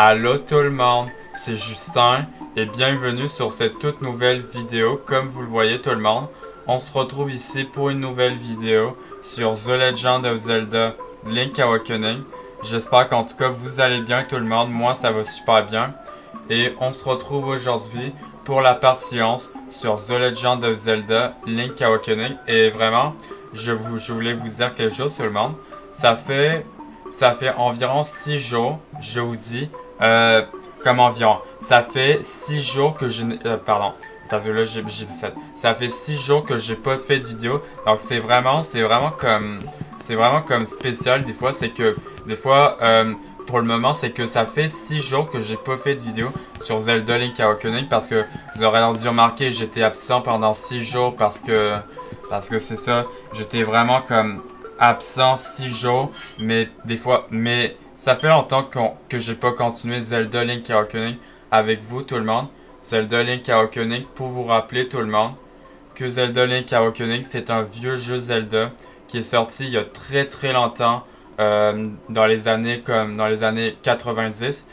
Allô tout le monde, c'est Justin et bienvenue sur cette toute nouvelle vidéo. Comme vous le voyez tout le monde, on se retrouve ici pour une nouvelle vidéo sur The Legend of Zelda Link Awakening. J'espère qu'en tout cas vous allez bien tout le monde, moi ça va super bien. Et on se retrouve aujourd'hui pour la partie 11 sur The Legend of Zelda Link Awakening. Et vraiment, je voulais vous dire quelque chose tout le monde. Ça fait environ 6 jours, je vous dis, comme environ. Ça fait 6 jours que je pardon, parce que là j'ai dit 7. Ça fait 6 jours que j'ai pas fait de vidéo. Donc c'est vraiment comme spécial des fois. C'est que des fois, pour le moment, c'est que ça fait 6 jours que j'ai pas fait de vidéo sur Zelda Link Awakening. Parce que vous aurez dû remarquer, j'étais absent pendant 6 jours parce que c'est ça. J'étais vraiment comme absent 6 jours, mais des fois, ça fait longtemps que j'ai pas continué Zelda Link Awakening avec vous tout le monde. Zelda Link Awakening, pour vous rappeler tout le monde que Zelda Link Awakening c'est un vieux jeu Zelda qui est sorti il y a très très longtemps, dans les années 90,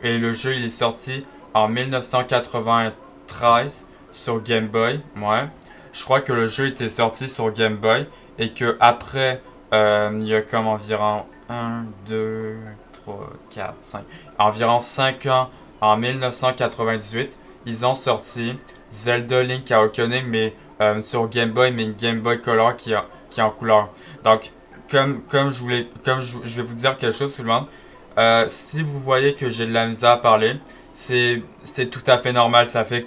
et le jeu il est sorti en 1993 sur Game Boy. Ouais, je crois que le jeu était sorti sur Game Boy. Et que après, il y a comme environ 1, 2, 3, 4, 5. Environ 5 ans, en 1998, ils ont sorti Zelda Link Awakening, mais sur Game Boy, mais une Game Boy Color qui est en couleur. Donc, comme je vais vous dire quelque chose tout le monde. Si vous voyez que j'ai de la misère à parler, c'est tout à fait normal. Ça fait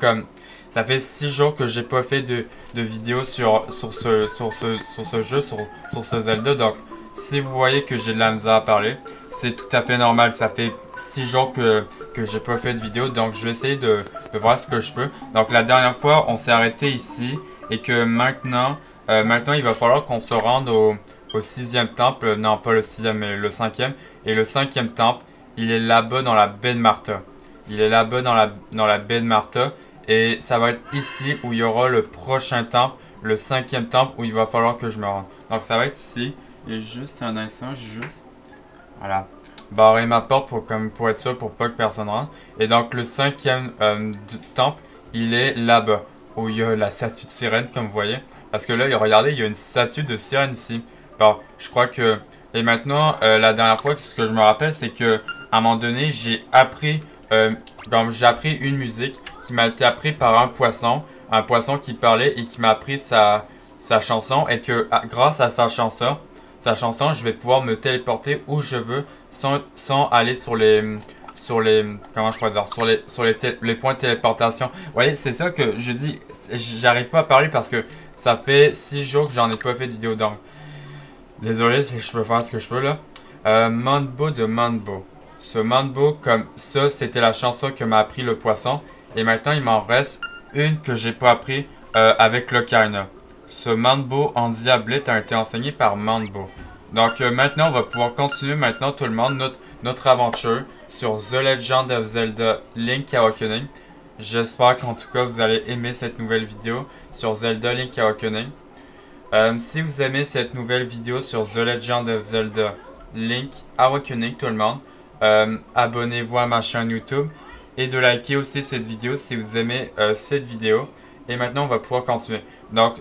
6 jours que j'ai pas fait de vidéo sur ce jeu, sur ce Zelda. Donc, si vous voyez que j'ai de la misère à parler, c'est tout à fait normal. Ça fait 6 jours que j'ai pas fait de vidéo. Donc, je vais essayer de voir ce que je peux. Donc, la dernière fois, on s'est arrêté ici. Et que maintenant, il va falloir qu'on se rende au 6e temple. Non, pas le 6e, mais le 5e. Et le 5e temple, il est là-bas dans la baie de Martha. Il est là-bas dans la baie de Martha. Et ça va être ici où il y aura le prochain temple, le 5e temple où il va falloir que je me rende. Donc ça va être ici. Et juste un instant, voilà. Barrer ma porte pour être sûr, pour pas que personne rentre. Et donc le 5e temple, il est là-bas. Où il y a la statue de sirène, comme vous voyez. Parce que là, regardez, il y a une statue de sirène ici. Bon, je crois que... Et maintenant, la dernière fois, ce que je me rappelle, c'est que à un moment donné, j'ai appris une musique qui m'a été appris par un poisson qui parlait et qui m'a appris sa chanson, et que grâce à sa chanson, je vais pouvoir me téléporter où je veux sans aller sur les comment je pourrais dire, sur les points de téléportation. Vous voyez, c'est ça que je dis, j'arrive pas à parler parce que ça fait 6 jours que j'en ai pas fait de vidéo, donc désolé, je peux faire ce que je peux là. Manbo de Manbo. Ce Manbo, comme ça, c'était la chanson que m'a appris le poisson. Et maintenant, il m'en reste une que j'ai pas appris avec l'Ocarina. Ce Manbo endiablé a été enseigné par Manbo. Donc maintenant, on va pouvoir continuer maintenant tout le monde notre aventure sur The Legend of Zelda Link Awakening. J'espère qu'en tout cas, vous allez aimer cette nouvelle vidéo sur Zelda Link Awakening. Si vous aimez cette nouvelle vidéo sur The Legend of Zelda Link Awakening, tout le monde, abonnez-vous à ma chaîne YouTube et de liker aussi cette vidéo si vous aimez cette vidéo. Et maintenant, on va pouvoir continuer. Donc,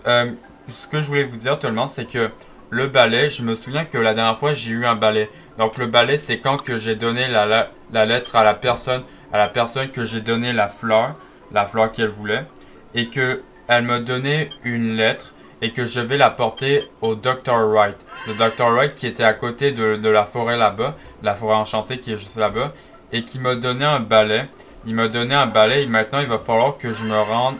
ce que je voulais vous dire tout le monde, c'est que le balai, je me souviens que la dernière fois, j'ai eu un balai. Donc, le balai, c'est quand que j'ai donné la lettre à la personne que j'ai donné la fleur qu'elle voulait, et que elle m'a donné une lettre, et que je vais la porter au Dr. Wright. Le Dr. Wright qui était à côté de la forêt là-bas, la forêt enchantée qui est juste là-bas, et qui m'a donné un balai. Il m'a donné un balai et maintenant il va falloir que je me rende.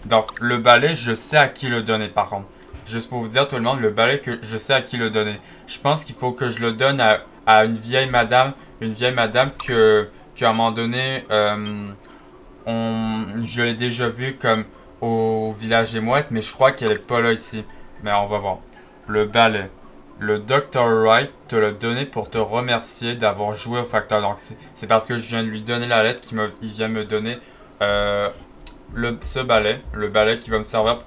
Donc le balai, je sais à qui le donner par contre. Juste pour vous dire tout le monde, le balai, que je sais à qui le donner. Je pense qu'il faut que je le donne à une vieille madame. Une vieille madame qu'à un moment donné, je l'ai déjà vue comme au village des mouettes, mais je crois qu'elle est pas là ici. Mais on va voir. Le balai. Le Dr. Wright te l'a donné pour te remercier d'avoir joué au facteur. Donc c'est parce que je viens de lui donner la lettre qu'il vient me donner ce balai. Le balai qui va me servir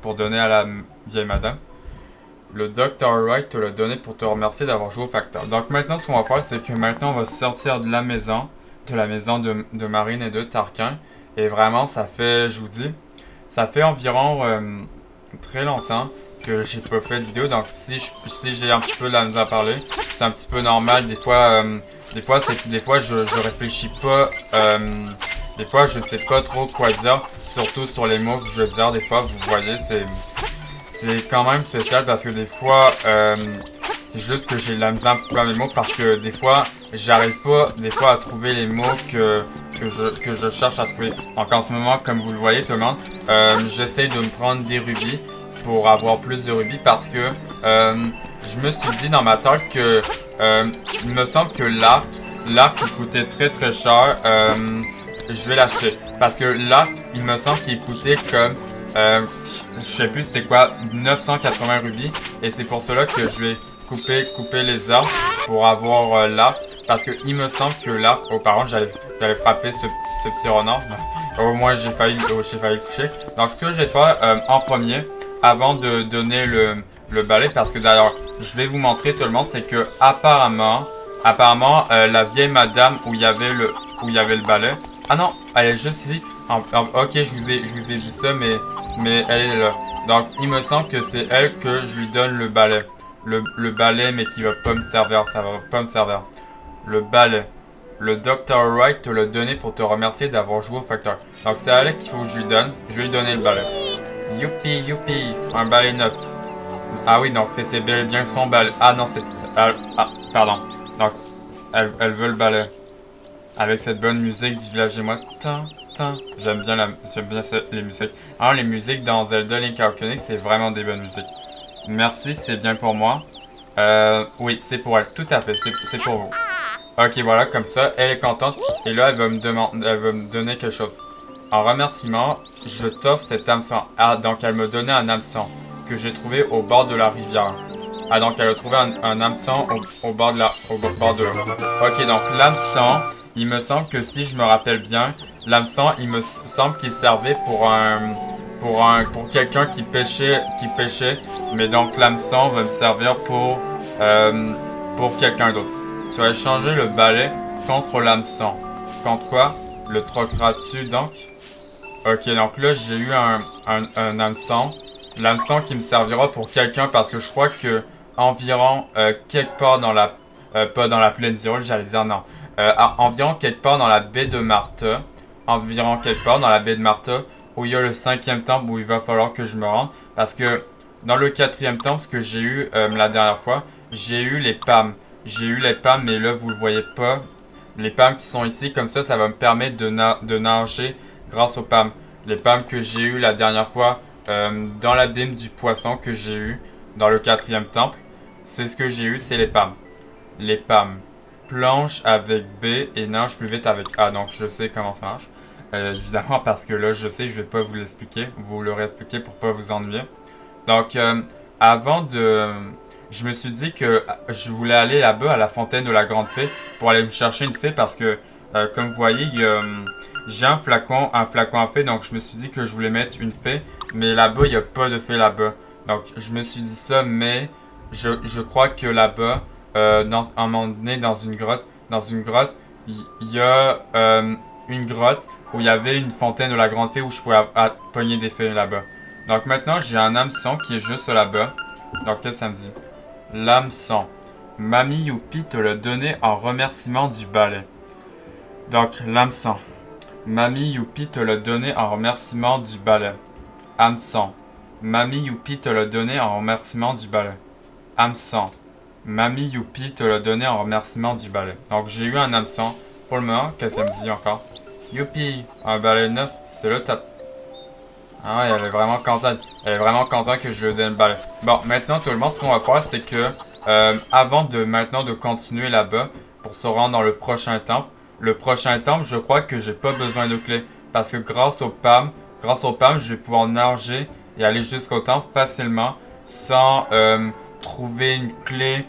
pour donner à la vieille madame. Le Dr. Wright te l'a donné pour te remercier d'avoir joué au facteur. Donc maintenant, ce qu'on va faire, c'est que maintenant, on va sortir de la maison de Marine et de Tarquin. Et vraiment, ça fait, je vous dis, ça fait environ très longtemps que j'ai pas fait de vidéo. Donc si j'ai un petit peu de la misère à parler, c'est un petit peu normal. Des fois, je réfléchis pas. Des fois, je sais pas trop quoi dire. Surtout sur les mots que je veux dire. Des fois, vous voyez, c'est quand même spécial parce que des fois, c'est juste que j'ai de la misère un petit peu à mes mots parce que des fois, j'arrive pas des fois à trouver les mots que je cherche à trouver. Donc en ce moment, comme vous le voyez tout le monde, j'essaie de me prendre des rubis pour avoir plus de rubis parce que je me suis dit dans ma tête que il me semble que l'arc qui coûtait très très cher, je vais l'acheter. Parce que l'arc, il me semble qu'il coûtait comme je sais plus c'était quoi, 980 rubis. Et c'est pour cela que je vais couper les arbres pour avoir l'arc. Parce que il me semble que l'arc, oh par contre j'allais frapper ce petit renard. Au moins j'ai failli le toucher. Donc ce que je vais faire en premier, avant de donner le balai, parce que d'ailleurs je vais vous montrer tout le monde, c'est que apparemment la vieille madame où il y avait le balai. Ah non, elle est juste ici. Ok, je vous ai dit ça, mais elle est là. Donc, il me semble que c'est elle que je lui donne le balai. Le balai, mais qui va pas me servir. Ça va pas me servir. Le balai. Le Dr. Wright te l'a donné pour te remercier d'avoir joué au facteur. Donc, c'est à elle qu'il faut que je lui donne. Je vais lui donner le balai. Youpi, youpi. Un balai neuf. Ah oui, donc c'était bel et bien son balai. Ah non, c'était... Ah, pardon. Donc, elle veut le balai. Avec cette bonne musique du village des mois. J'aime bien les musiques. Alors, les musiques dans Zelda Link Awakening, c'est vraiment des bonnes musiques. Merci, c'est bien pour moi. Oui, c'est pour elle. Tout à fait, c'est pour vous. Ok, voilà, comme ça, elle est contente. Et là, elle va me donner quelque chose. En remerciement, je t'offre cet hameçon. Ah, donc elle me donnait un hameçon que j'ai trouvé au bord de la rivière. Ah, donc elle a trouvé un hameçon au bord de l'eau. Ok, donc l'hameçon... Il me semble que si je me rappelle bien, l'hameçon, il me semble qu'il servait pour quelqu'un qui pêchait, mais donc l'hameçon va me servir pour quelqu'un d'autre. Tu vas échanger le balai contre l'hameçon. Contre quoi? Le troqueras-tu donc? Ok, donc là j'ai eu un hameçon. L'hameçon qui me servira pour quelqu'un parce que je crois que environ quelque part dans la... pas dans la plaine d'Hyrule, j'allais dire non. Environ quelque part dans la baie de Martha. Environ quelque part dans la baie de Martha. Où il y a le 5e temple où il va falloir que je me rende. Parce que dans le 4e temple, ce que j'ai eu la dernière fois, j'ai eu les PAM. J'ai eu les PAM, mais là vous le voyez pas. Les PAM qui sont ici, comme ça va me permettre de nager grâce aux PAM. Les PAM que j'ai eu la dernière fois dans l'abîme du poisson que j'ai eu dans le 4e temple. C'est ce que j'ai eu, c'est les PAM. Les PAM. Planche avec B et nage plus vite avec A. Donc je sais comment ça marche. Évidemment parce que là je sais, je vais pas vous l'expliquer. Vous le réexpliquer pour pas vous ennuyer. Donc je me suis dit que je voulais aller là-bas à la fontaine de la grande fée pour aller me chercher une fée parce que comme vous voyez, j'ai un flacon à fée. Donc je me suis dit que je voulais mettre une fée. Mais là-bas, il n'y a pas de fée là-bas. Donc je me suis dit ça, mais je crois que là-bas... à un moment donné, dans une grotte, il y a une grotte où il y avait une fontaine de la grande fée où je pouvais pogner des fées là-bas. Donc maintenant, j'ai un hameçon qui est juste là-bas. Donc qu'est-ce que ça me dit? L'hameçon. Mamie Youpi te l'a donné en remerciement du balai. Donc l'hameçon. Mamie Youpi te l'a donné en remerciement du balai. Hameçon. Mamie Youpi te l'a donné en remerciement du balai. Hameçon. Mamie Youpi te l'a donné en remerciement du balai. Donc j'ai eu un hameçon. Pour le moment, qu'est-ce que ça me dit encore? Youpi, un balai neuf, c'est le top. Ah ouais, elle est vraiment contente. Elle est vraiment contente que je lui donne le balai. Bon, maintenant tout le monde, ce qu'on va faire, c'est que avant de continuer là-bas, pour se rendre dans le prochain temple, je crois que j'ai pas besoin de clé. Parce que grâce au PAM, je vais pouvoir nager et aller jusqu'au temple facilement sans trouver une clé,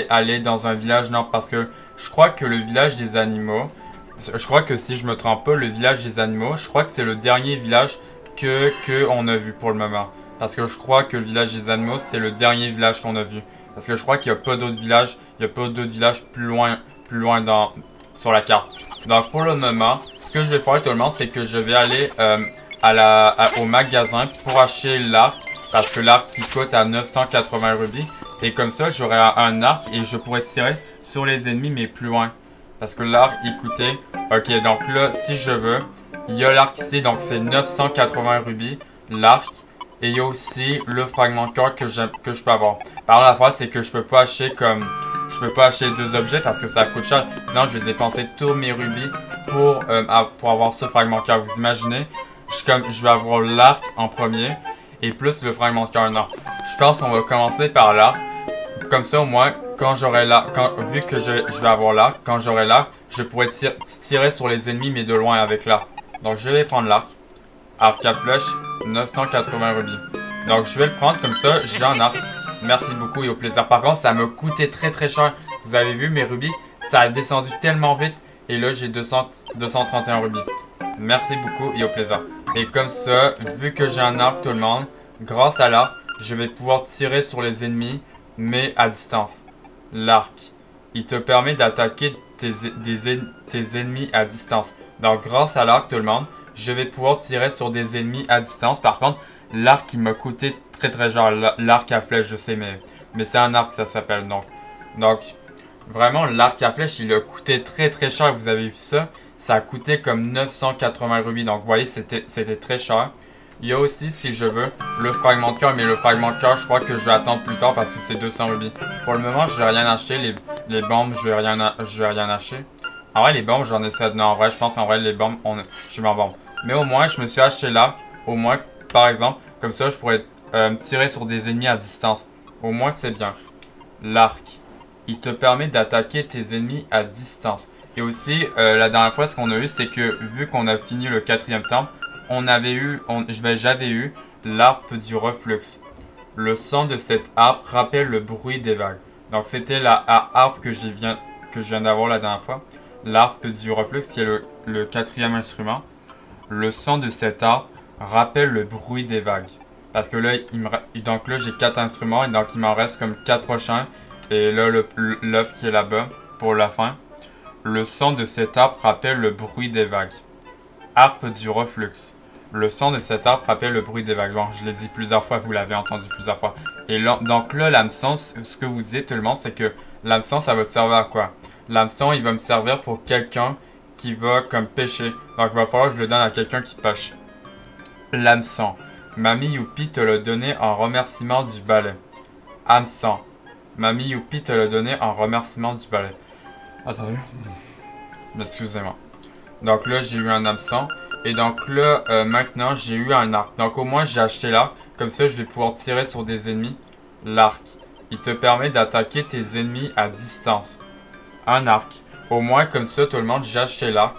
aller dans un village. Non, parce que je crois que le village des animaux, je crois que si je me trompe pas, le village des animaux, je crois que c'est le dernier village que on a vu pour le moment. Parce que je crois que le village des animaux, c'est le dernier village qu'on a vu. Parce que je crois qu'il n'y a pas d'autres villages. Il n'y a pas d'autres villages plus loin sur la carte. Donc pour le moment, ce que je vais faire tout le monde, c'est que je vais aller au magasin pour acheter l'arc. Parce que l'arc qui coûte à 980 rubis. Et comme ça, j'aurai un arc et je pourrais tirer sur les ennemis mais plus loin. Parce que l'arc, il coûtait... Ok, donc là, si je veux, il y a l'arc ici. Donc c'est 980 rubis, l'arc. Et il y a aussi le fragment de cœur que je peux avoir. Par contre, la phrase, c'est que je peux pas acheter comme... Je peux pas acheter deux objets parce que ça coûte cher. Sinon, je vais dépenser tous mes rubis pour avoir ce fragment de cœur. Vous imaginez, je vais avoir l'arc en premier et plus le fragment de cœur. Non, je pense qu'on va commencer par l'arc. Comme ça, au moins, quand j'aurai l'arc, vu que je vais avoir l'arc, quand j'aurai l'arc, je pourrai tirer sur les ennemis mais de loin avec l'arc. Donc, je vais prendre l'arc. Arc à flèche, 980 rubis. Donc, je vais le prendre comme ça, j'ai un arc. Merci beaucoup et au plaisir. Par contre, ça m'a coûté très cher. Vous avez vu, mes rubis, ça a descendu tellement vite. Et là, j'ai 231 rubis. Merci beaucoup et au plaisir. Et comme ça, vu que j'ai un arc, tout le monde, grâce à l'arc, je vais pouvoir tirer sur les ennemis, mais à distance. L'arc, il te permet d'attaquer tes ennemis à distance. Donc, grâce à l'arc, tout le monde, je vais pouvoir tirer sur des ennemis à distance. Par contre, l'arc, il m'a coûté très cher. L'arc à flèche, je sais, mais c'est un arc, ça s'appelle. Donc, vraiment, l'arc à flèche, il a coûté très cher. Vous avez vu ça? Ça a coûté comme 980 rubis. Donc, vous voyez, c'était très cher. Il y a aussi, si je veux, le fragment de cœur. Mais le fragment de cœur, je crois que je vais attendre plus tard parce que c'est 200 rubis. Pour le moment, je vais rien acheter. Les bombes, je vais rien acheter. En vrai, les bombes, j'en ai 7. Non, en vrai, je pense en vrai, les bombes, je m'en bombe. Mais au moins, je me suis acheté l'arc. Au moins, par exemple, comme ça, je pourrais tirer sur des ennemis à distance. Au moins, c'est bien. L'arc, il te permet d'attaquer tes ennemis à distance. Et aussi, la dernière fois, ce qu'on a eu, c'est que vu qu'on a fini le 4e temple, j'avais eu l'arpe du reflux. Le son de cette harpe rappelle le bruit des vagues. Donc, c'était la harpe que je viens d'avoir la dernière fois. L'arpe du reflux, qui est le 4e instrument. Le son de cette harpe rappelle le bruit des vagues. Parce que là, donc là j'ai 4 instruments et donc il m'en reste comme 4 prochains. Et là, l'œuf qui est là-bas pour la fin. Le son de cette harpe rappelle le bruit des vagues. Harpe du reflux. Le son de cette harpe rappelle le bruit des vagues. Bon, je l'ai dit plusieurs fois, vous l'avez entendu plusieurs fois. Et là, donc là, l'hameçon, ce que vous dites tout le monde, c'est que l'hameçon, ça va te servir à quoi? L'hameçon, il va me servir pour quelqu'un qui va comme pêcher. Donc il va falloir que je le donne à quelqu'un qui pêche. L'hameçon. Mamie Youpi te l'a donné en remerciement du balai. Hameçon. Mamie Youpi te l'a donné en remerciement du balai. Attendez. Excusez-moi. Donc là, j'ai eu un hameçon. Et donc là, maintenant, j'ai eu un arc. Donc au moins, j'ai acheté l'arc. Comme ça, je vais pouvoir tirer sur des ennemis. L'arc. Il te permet d'attaquer tes ennemis à distance. Un arc. Au moins, comme ça, tout le monde, j'ai acheté l'arc.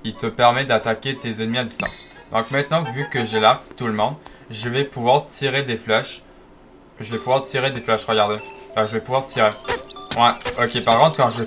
Il te permet d'attaquer tes ennemis à distance. Donc maintenant, vu que j'ai l'arc, tout le monde, je vais pouvoir tirer des flèches. Regardez. Donc, je vais pouvoir tirer. Ouais, ok, par contre, quand je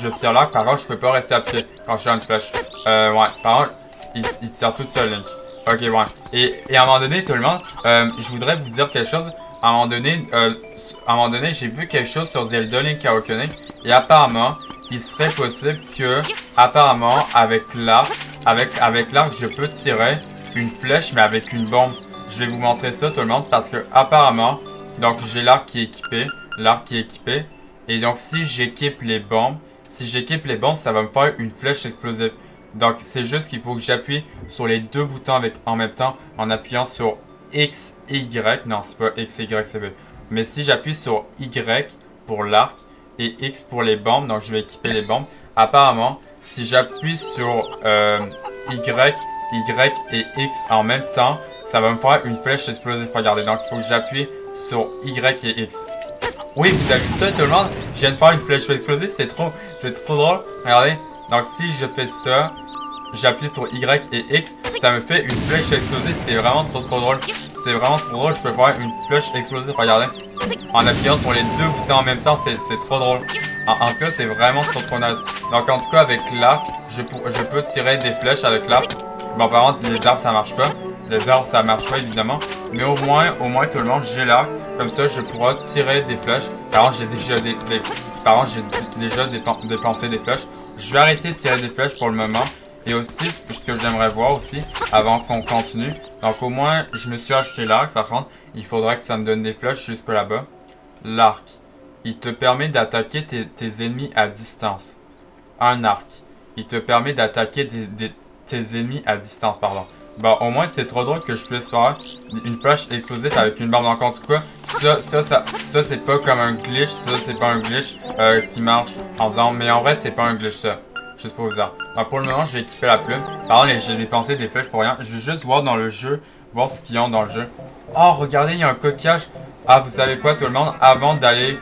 tire l'arc, par contre, je peux pas rester à pied quand je tire une flèche. Ouais, par contre, il tire tout seul, Link. Ok, ouais. Et à un moment donné, tout le monde, je voudrais vous dire quelque chose. À un moment donné, j'ai vu quelque chose sur Zelda Link Awakening. Et apparemment, il serait possible que, apparemment, avec l'arc, je peux tirer une flèche, mais avec une bombe. Je vais vous montrer ça, tout le monde, parce que, apparemment, donc j'ai l'arc qui est équipé, et donc si j'équipe les bombes, ça va me faire une flèche explosive. Donc c'est juste qu'il faut que j'appuie sur les deux boutons en même temps, en appuyant sur X, Y, non c'est pas X, Y, c'est B. Mais si j'appuie sur Y pour l'arc, et X pour les bombes, donc je vais équiper les bombes, apparemment, si j'appuie sur Y et X en même temps, ça va me faire une flèche explosive. Regardez, donc il faut que j'appuie sur Y et X. Oui, vous avez vu ça tout le monde? Je viens de faire une flèche explosive, c'est trop drôle. Regardez, donc si je fais ça, j'appuie sur Y et X, ça me fait une flèche explosive. C'est vraiment trop drôle. C'est vraiment trop drôle, je peux faire une flèche explosive, regardez. En appuyant sur les deux boutons en même temps, c'est trop drôle. En tout cas, c'est vraiment trop nice. Donc en tout cas, avec l'arc, je peux tirer des flèches avec l'arc. Bon, par contre, les arbres, ça marche pas. Les arbres, ça marche pas, évidemment. Mais au moins tout le monde, j'ai l'arc. Comme ça, je pourrai tirer des flèches. Par contre, j'ai déjà dépensé des flèches. Je vais arrêter de tirer des flèches pour le moment. Et aussi, ce que j'aimerais voir aussi, avant qu'on continue. Donc au moins, je me suis acheté l'arc. Par contre, il faudrait que ça me donne des flèches jusque là-bas. L'arc. Il te permet d'attaquer tes ennemis à distance. Un arc. Il te permet d'attaquer tes ennemis à distance, pardon. Bon, au moins, c'est trop drôle que je puisse faire une flèche explosive avec une barre. Donc, en tout cas, ça c'est pas comme un glitch. Ça, c'est pas un glitch qui marche en faisant... Mais en vrai, c'est pas un glitch, ça. Juste pour vous dire. Donc, pour le moment, je vais équiper la plume. Par contre, j'ai dépensé des flèches pour rien. Je vais juste voir dans le jeu, voir ce qu'ils ont dans le jeu. Oh, regardez, il y a un coquillage. Ah, vous savez quoi, tout le monde? Avant d'aller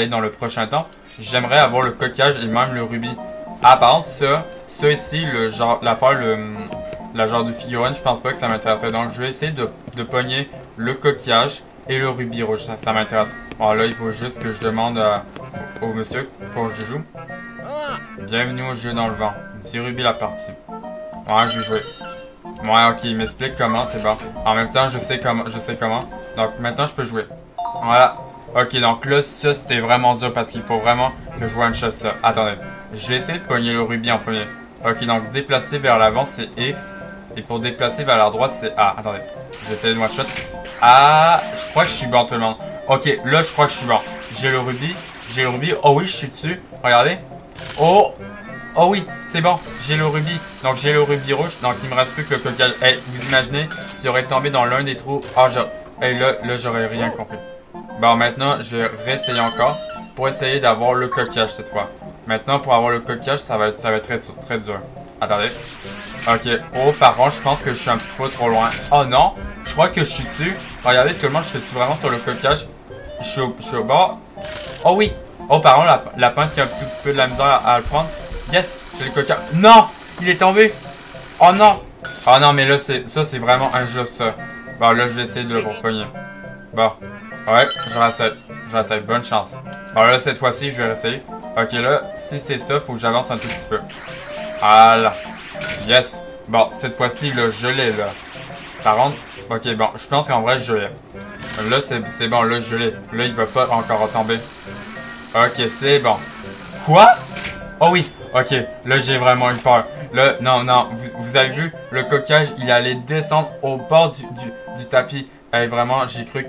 dans le prochain temps, j'aimerais avoir le coquillage et même le rubis. Ah, par contre, ça ici, la genre de figurine, je pense pas que ça m'intéresserait. Donc, je vais essayer de pogner le coquillage et le rubis rouge. Ça m'intéresse. Bon, là, il faut juste que je demande au monsieur pour que je joue. Bienvenue au jeu dans le vent. 10 rubis la partie. Ouais, je vais jouer. Ouais, ok, il m'explique comment, c'est bon. En même temps, je sais comment. Donc, maintenant, je peux jouer. Voilà. Ok, donc là, ça, c'était vraiment dur parce qu'il faut vraiment que je one-shot ça. Attendez. Je vais essayer de pogner le rubis en premier. Ok, donc déplacer vers l'avant, c'est X. Et pour déplacer vers la droite, c'est A. Attendez. J'essaie de one-shot. Ah, je crois que je suis bon, tout le monde. Ok, là, je crois que je suis bon. J'ai le rubis. Oh oui, je suis dessus. Regardez. Oh oui, c'est bon, j'ai le rubis. Donc j'ai le rubis rouge, donc il me reste plus que le coquillage. Hey, vous imaginez, s'il aurait tombé dans l'un des trous. Ah, hey, là j'aurais rien compris. Bon, maintenant, je vais réessayer encore pour essayer d'avoir le coquillage cette fois. Maintenant, pour avoir le coquillage, ça va être très dur. Attendez. Ok. Oh, par contre, je pense que je suis un petit peu trop loin. Oh non, je crois que je suis dessus. Regardez, tout le monde, je suis vraiment sur le coquillage. Je suis au bord. Oh oui. Oh, par contre, la pince qui a un petit peu de la misère à le prendre. Yes, j'ai le coquillage. Non, il est tombé. Oh non. Oh non, mais là, ça, c'est vraiment injuste, ça. Bon, là, je vais essayer de le repogner. Bon. Ouais, je réessaye. Bonne chance. Bon, là, cette fois-ci, je vais réessayer. Ok, là, si c'est ça, faut que j'avance un tout petit peu. Voilà. Yes. Bon, cette fois-ci, là, je l'ai, là. Par contre, ok, bon, je pense qu'en vrai, je l'ai. Là, c'est bon, là, je l'ai. Là, il va pas encore tomber. Ok, c'est bon. Quoi? Oh oui, ok, là j'ai vraiment eu peur. Là, non, vous avez vu, le coquillage, il allait descendre au bord du tapis. Et vraiment, j'ai cru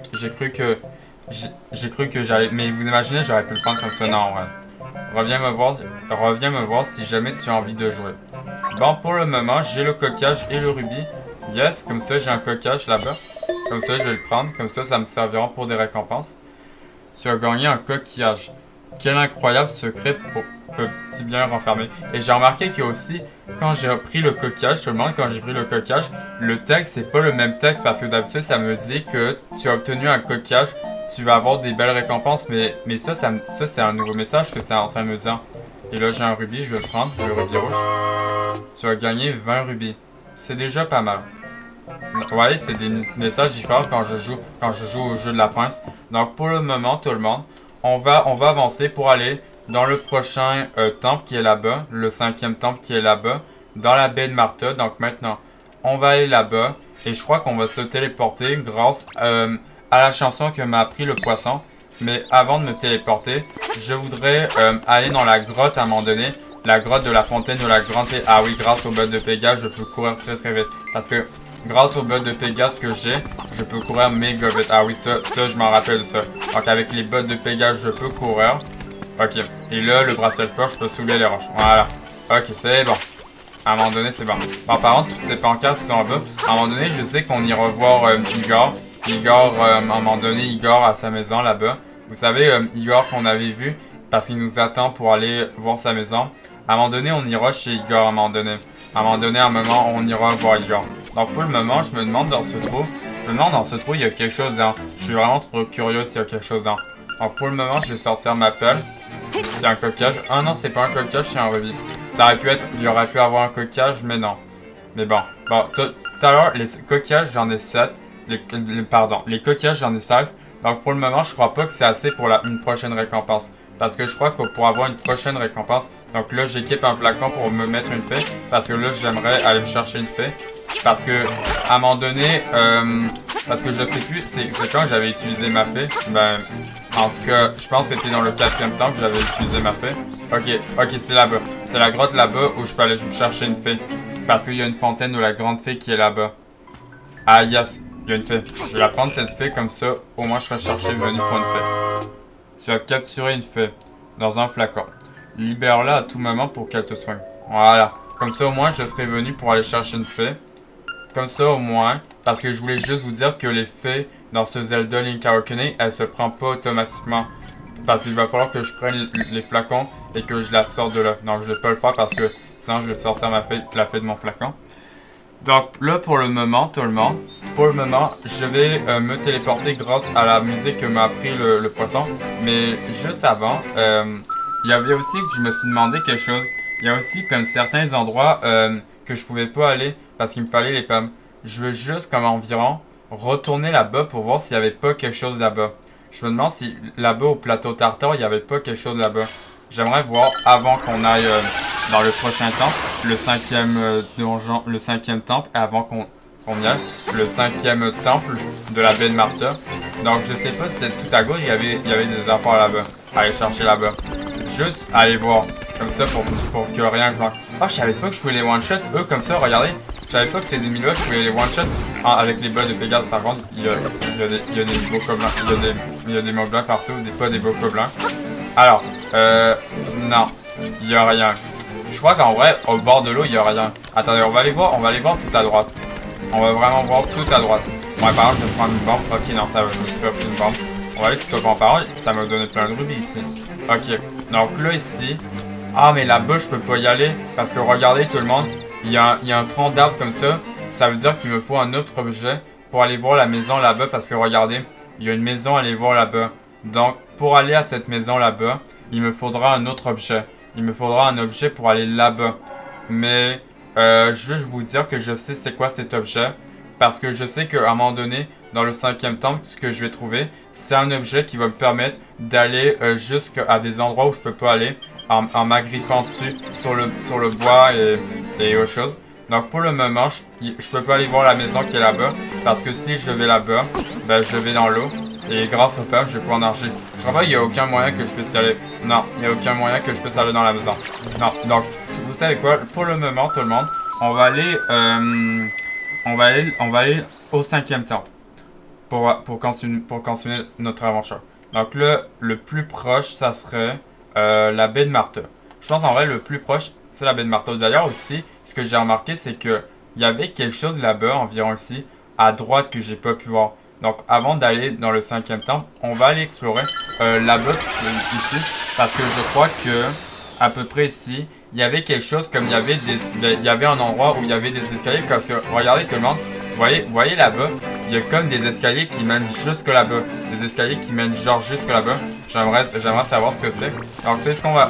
que j'allais... Mais vous imaginez, j'aurais pu le prendre comme ça, non, ouais. Reviens me voir si jamais tu as envie de jouer. Bon, pour le moment, j'ai le coquillage et le rubis. Yes, comme ça, j'ai un coquillage là-bas. Comme ça, je vais le prendre. Comme ça me servira pour des récompenses. Tu as gagné un coquillage. Quel incroyable secret pour petit bien renfermé. Et j'ai remarqué que aussi, quand j'ai pris le coquillage, tout le monde, quand j'ai pris le coquillage, le texte, c'est pas le même texte parce que d'habitude, ça me dit que tu as obtenu un coquillage, tu vas avoir des belles récompenses, mais ça c'est un nouveau message que c'est en train de me dire. Et là, j'ai un rubis, je vais le prendre, le rubis rouge. Tu as gagné 20 rubis. C'est déjà pas mal. Vous voyez, c'est des messages différents quand je joue au jeu de la pince. Donc, pour le moment, tout le monde, on va avancer pour aller dans le prochain temple qui est là-bas, le 5e temple qui est là-bas, dans la baie de Martha. Donc maintenant, on va aller là-bas et je crois qu'on va se téléporter grâce à la chanson que m'a appris le poisson. Mais avant de me téléporter, je voudrais aller dans la grotte à un moment donné, la grotte de la fontaine de la grande... Ah oui, grâce au bot de Pégase, je peux courir très vite. Parce que grâce au bot de Pégase que j'ai, je peux courir méga vite. Ah oui, ça je m'en rappelle de ça. Donc avec les bottes de Pégase, je peux courir. Ok. Et là, le bracelet fort, je peux soulever les roches. Voilà. Ok, c'est bon. À un moment donné, c'est bon. Bon, par contre, toutes ces pancartes qui sont là-bas, à un moment donné, je sais qu'on ira voir Igor. À un moment donné, Igor à sa maison là-bas. Vous savez, Igor qu'on avait vu, parce qu'il nous attend pour aller voir sa maison. À un moment donné, on ira chez Igor à un moment donné. À un moment, on ira voir Igor. Donc pour le moment, je me demande dans ce trou. Il y a quelque chose dedans. Je suis vraiment trop curieux s'il y a quelque chose dedans. Donc pour le moment, je vais sortir ma pelle. C'est un coquillage. Ah non, c'est pas un coquillage, c'est un rubis. Ça aurait pu être... Il aurait pu avoir un coquillage, mais non. Mais bon. Bon, tout à l'heure, les coquillages, j'en ai 7. Les coquillages, j'en ai 16. Donc pour le moment, je crois pas que c'est assez pour une prochaine récompense. Parce que je crois que pour avoir une prochaine récompense, donc là, j'équipe un flacon pour me mettre une fée. Parce que là, j'aimerais aller me chercher une fée. Parce que, à un moment donné, parce que je sais plus, c'est quand j'avais utilisé ma fée. Ben, en tout cas, je pense que c'était dans le 4e temps que j'avais utilisé ma fée. Ok, c'est là-bas. C'est la grotte là-bas où je peux aller chercher une fée. Parce qu'il y a une fontaine de la grande fée qui est là-bas. Ah yes, il y a une fée. Je vais la prendre cette fée comme ça, au moins je serai chercher venu pour une fée. Tu as capturé une fée dans un flacon. Libère-la à tout moment pour qu'elle te soigne. Voilà. Comme ça au moins je serai venu pour aller chercher une fée. Comme ça au moins, parce que je voulais juste vous dire que les fées dans ce Zelda Link Awakening, elles se prennent pas automatiquement. Parce qu'il va falloir que je prenne les flacons et que je la sorte de là. Donc je vais pas le faire parce que sinon je vais sortir la fée de mon flacon. Donc là pour le moment tout le monde, je vais me téléporter grâce à la musique que m'a appris le poisson. Mais juste avant, il y avait aussi que je me suis demandé quelque chose. Il y a aussi comme certains endroits que je pouvais pas aller parce qu'il me fallait les pommes. Je veux juste comme environ retourner là-bas pour voir s'il y avait pas quelque chose là-bas. Je me demande si là-bas au plateau Tartare, il y avait pas quelque chose là-bas. J'aimerais voir avant qu'on aille dans le prochain temple, le 5e donjon, le 5e temple, avant qu'on y aille, le 5e temple de la baie de Martha. Donc je sais pas si c'est tout à gauche, il y avait des affaires là-bas. Aller chercher là-bas. Juste aller voir. Comme ça pour que rien je manque. Ah, je savais pas que je pouvais les one-shot. Eux comme ça, regardez. Je savais pas que ces ennemis-là, je pouvais les one-shot avec les bottes de Pégase. Par contre, il y a des bocaux blancs. Il y a des mots blancs partout, pas des bocaux blancs. Alors, non. Il y a rien. Je crois qu'en vrai, au bord de l'eau, il y a rien. Attendez, on va aller voir tout à droite. On va vraiment voir tout à droite. Ouais, par exemple, je vais prendre une bombe. Ok, non, ça va, je me suis pas pris une bombe. On va aller tout au fond par exemple. Ça m'a donné plein de rubis ici. Ok, donc là, ici. Ah, mais là-bas, je peux pas y aller. Parce que regardez, tout le monde. Il y a un tronc d'arbre comme ça. Ça veut dire qu'il me faut un autre objet pour aller voir la maison là-bas. Parce que regardez, il y a une maison à aller voir là-bas. Donc, pour aller à cette maison là-bas, il me faudra un autre objet. Il me faudra un objet pour aller là-bas. Mais, je veux vous dire que je sais c'est quoi cet objet. Parce que je sais qu'à un moment donné, dans le 5e temple, ce que je vais trouver, c'est un objet qui va me permettre d'aller jusqu'à des endroits où je peux pas aller. En m'agrippant dessus sur le bois et autre chose. Donc pour le moment, je peux pas aller voir la maison qui est là-bas. Parce que si je vais là-bas, ben je vais dans l'eau. Et grâce au peuple, je vais pouvoir nager. Je crois pas qu'il y a aucun moyen que je puisse y aller. Non, il n'y a aucun moyen que je puisse aller dans la maison. Non, donc vous savez quoi? Pour le moment, tout le monde, on va aller au 5e temple. Pour continuer notre aventure. Donc là, le plus proche, ça serait la baie de Martha. Je pense en vrai, le plus proche, c'est la baie de Martha. D'ailleurs aussi, ce que j'ai remarqué, c'est que il y avait quelque chose là-bas, environ ici, à droite, que j'ai pas pu voir. Donc avant d'aller dans le 5e temple, on va aller explorer là-bas, ici. Parce que je crois que, à peu près ici, il y avait quelque chose comme il y avait un endroit où il y avait des escaliers. Parce que, regardez tout le monde, vous voyez là-bas, il y a comme des escaliers qui mènent jusque là-bas. Des escaliers qui mènent genre jusque là-bas. J'aimerais savoir ce que c'est. Donc c'est ce qu'on va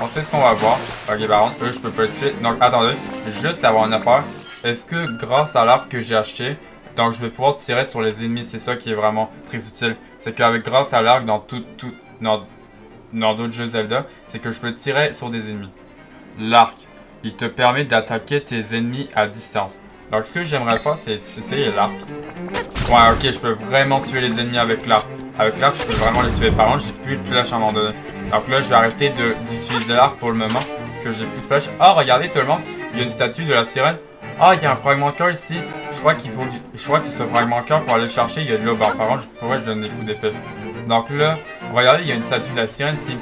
voir. Ok, par contre, eux, je peux pas les toucher. Donc attendez, juste savoir une affaire. Est-ce que grâce à l'arc que j'ai acheté, donc je vais pouvoir tirer sur les ennemis. C'est ça qui est vraiment très utile. C'est qu'avec grâce à l'arc dans dans d'autres jeux Zelda, c'est que je peux tirer sur des ennemis. L'arc, il te permet d'attaquer tes ennemis à distance. Donc ce que j'aimerais faire, c'est essayer l'arc. Ouais, ok, je peux vraiment tuer les ennemis avec l'arc. Avec l'arc, je peux vraiment les tuer. Par contre, j'ai plus de flèches à un moment donné. Donc là, je vais arrêter d'utiliser l'arc pour le moment. Parce que j'ai plus de flèches. Oh, regardez tout le monde, il y a une statue de la sirène. Ah, il y a un fragment de cœur ici. Je crois que ce fragment de cœur, pour aller le chercher, il y a de l'eau. Bon, par contre, je donne des coups d'épée. Donc là, regardez, il y a une statue de la sirène ici.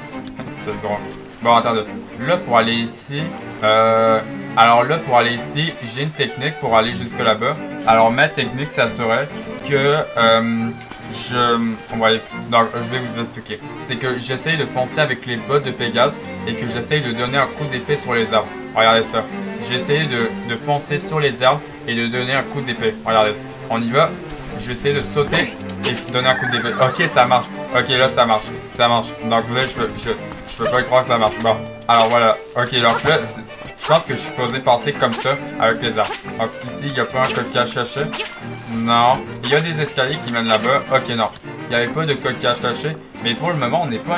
C'est drôle. Bon, attendez. Là, pour aller ici, alors là, pour aller ici, j'ai une technique pour aller jusque là-bas. Alors, ma technique, ça serait que donc, je vais vous expliquer. C'est que j'essaye de foncer avec les bottes de Pégase et que j'essaye de donner un coup d'épée sur les arbres. Regardez ça. J'ai essayé de foncer sur les arbres et de donner un coup d'épée. Regardez. On y va. Je vais essayer de sauter et donner un coup d'épée. Ok, ça marche. Ok, là, ça marche. Ça marche. Donc là, je peux pas croire que ça marche. Bon. Alors voilà. Ok, donc là, je pense que je suis supposé passer comme ça avec les arbres. Donc ici, il n'y a pas un code caché. Non. Il y a des escaliers qui mènent là-bas. Ok, non. Il n'y avait pas de code caché. Mais pour le moment, on n'est pas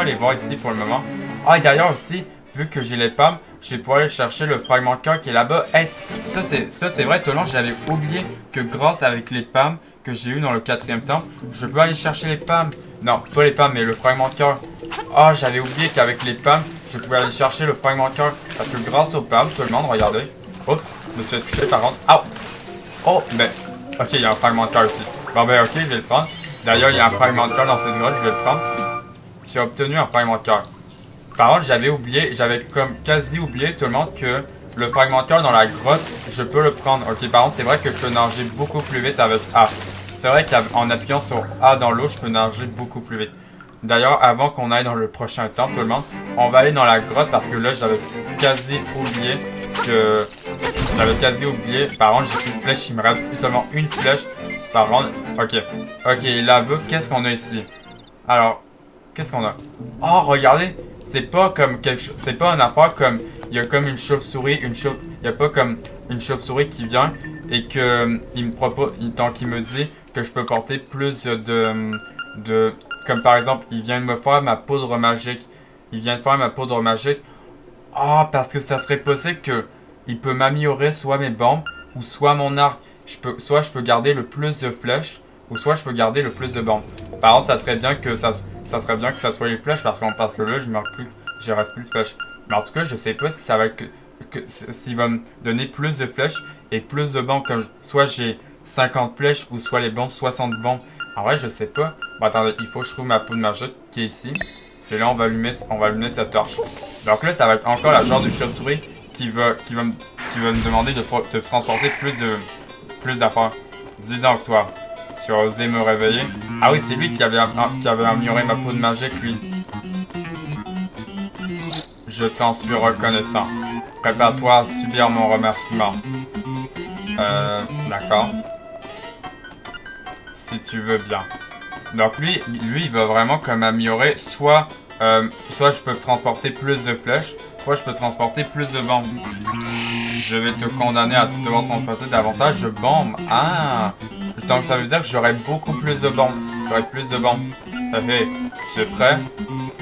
allé voir ici pour le moment. Ah, et d'ailleurs aussi, vu que j'ai les pommes, je vais pouvoir aller chercher le fragment de cœur qui est là-bas. Hey, ça c'est vrai, tout le monde, j'avais oublié que grâce avec les pommes que j'ai eu dans le 4e temple, je peux aller chercher les pommes. Non, pas les pommes, mais le fragment de cœur. Oh, j'avais oublié qu'avec les pommes, je pouvais aller chercher le fragment de cœur. Parce que grâce aux pommes, tout le monde, regardez. Oups, je me suis fait toucher par contre. Ah! Oh, ben, ok, il y a un fragment de cœur ici. Bon ben, ok, je vais le prendre. D'ailleurs, il y a un fragment de cœur dans cette grotte, je vais le prendre. J'ai obtenu un fragment de cœur. Par contre, j'avais oublié, j'avais comme quasi oublié tout le monde que le fragment de cœur dans la grotte, je peux le prendre. Ok, par contre, c'est vrai que je peux nager beaucoup plus vite avec A. C'est vrai qu'en appuyant sur A dans l'eau, je peux nager beaucoup plus vite. D'ailleurs, avant qu'on aille dans le prochain temple, tout le monde, on va aller dans la grotte parce que là, j'avais quasi oublié que... Par contre, j'ai plus de flèche, il me reste plus seulement une flèche. Par contre, ok. Ok, là-bas, qu'est-ce qu'on a ici? Alors, qu'est-ce qu'on a? Oh, regardez! C'est pas comme quelque chose... C'est pas un affaire comme... Il y a comme une chauve-souris, il y a pas comme une chauve-souris qui vient et que... Il me propose... Donc, il me dit que je peux porter plus de... Comme par exemple, il vient de me faire ma poudre magique. Il vient de faire ma poudre magique. Ah, parce que ça serait possible que... Il peut m'améliorer soit mes bombes ou soit mon arc. Soit je peux garder le plus de flèches ou soit je peux garder le plus de bombes. Par contre, ça serait bien que ça soit les flèches parce que là, je reste plus de flèches. Mais en tout cas, je sais pas si ça va être s'il va me donner plus de flèches et plus de bombes. Comme soit j'ai 50 flèches ou soit les bombes 60 bombes. En vrai, je sais pas. Bon, attendez, il faut que je trouve ma poudre magique qui est ici. Et là, on va allumer cette torche. Donc là, ça va être encore la genre de chauve-souris qui va me demander de transporter plus d'affaires. Dis donc, toi, tu as osé me réveiller? Ah oui, c'est lui qui avait amélioré ma poudre magique, lui. Je t'en suis reconnaissant. Prépare-toi à subir mon remerciement. D'accord. Si tu veux bien. Donc lui, il va vraiment comme améliorer, soit je peux transporter plus de flèches, soit je peux transporter plus de bombes. Je vais te condamner à devoir transporter davantage de bombes. Ah! Donc ça veut dire que j'aurai beaucoup plus de bombes. J'aurai plus de bombes. Hé, tu es prêt?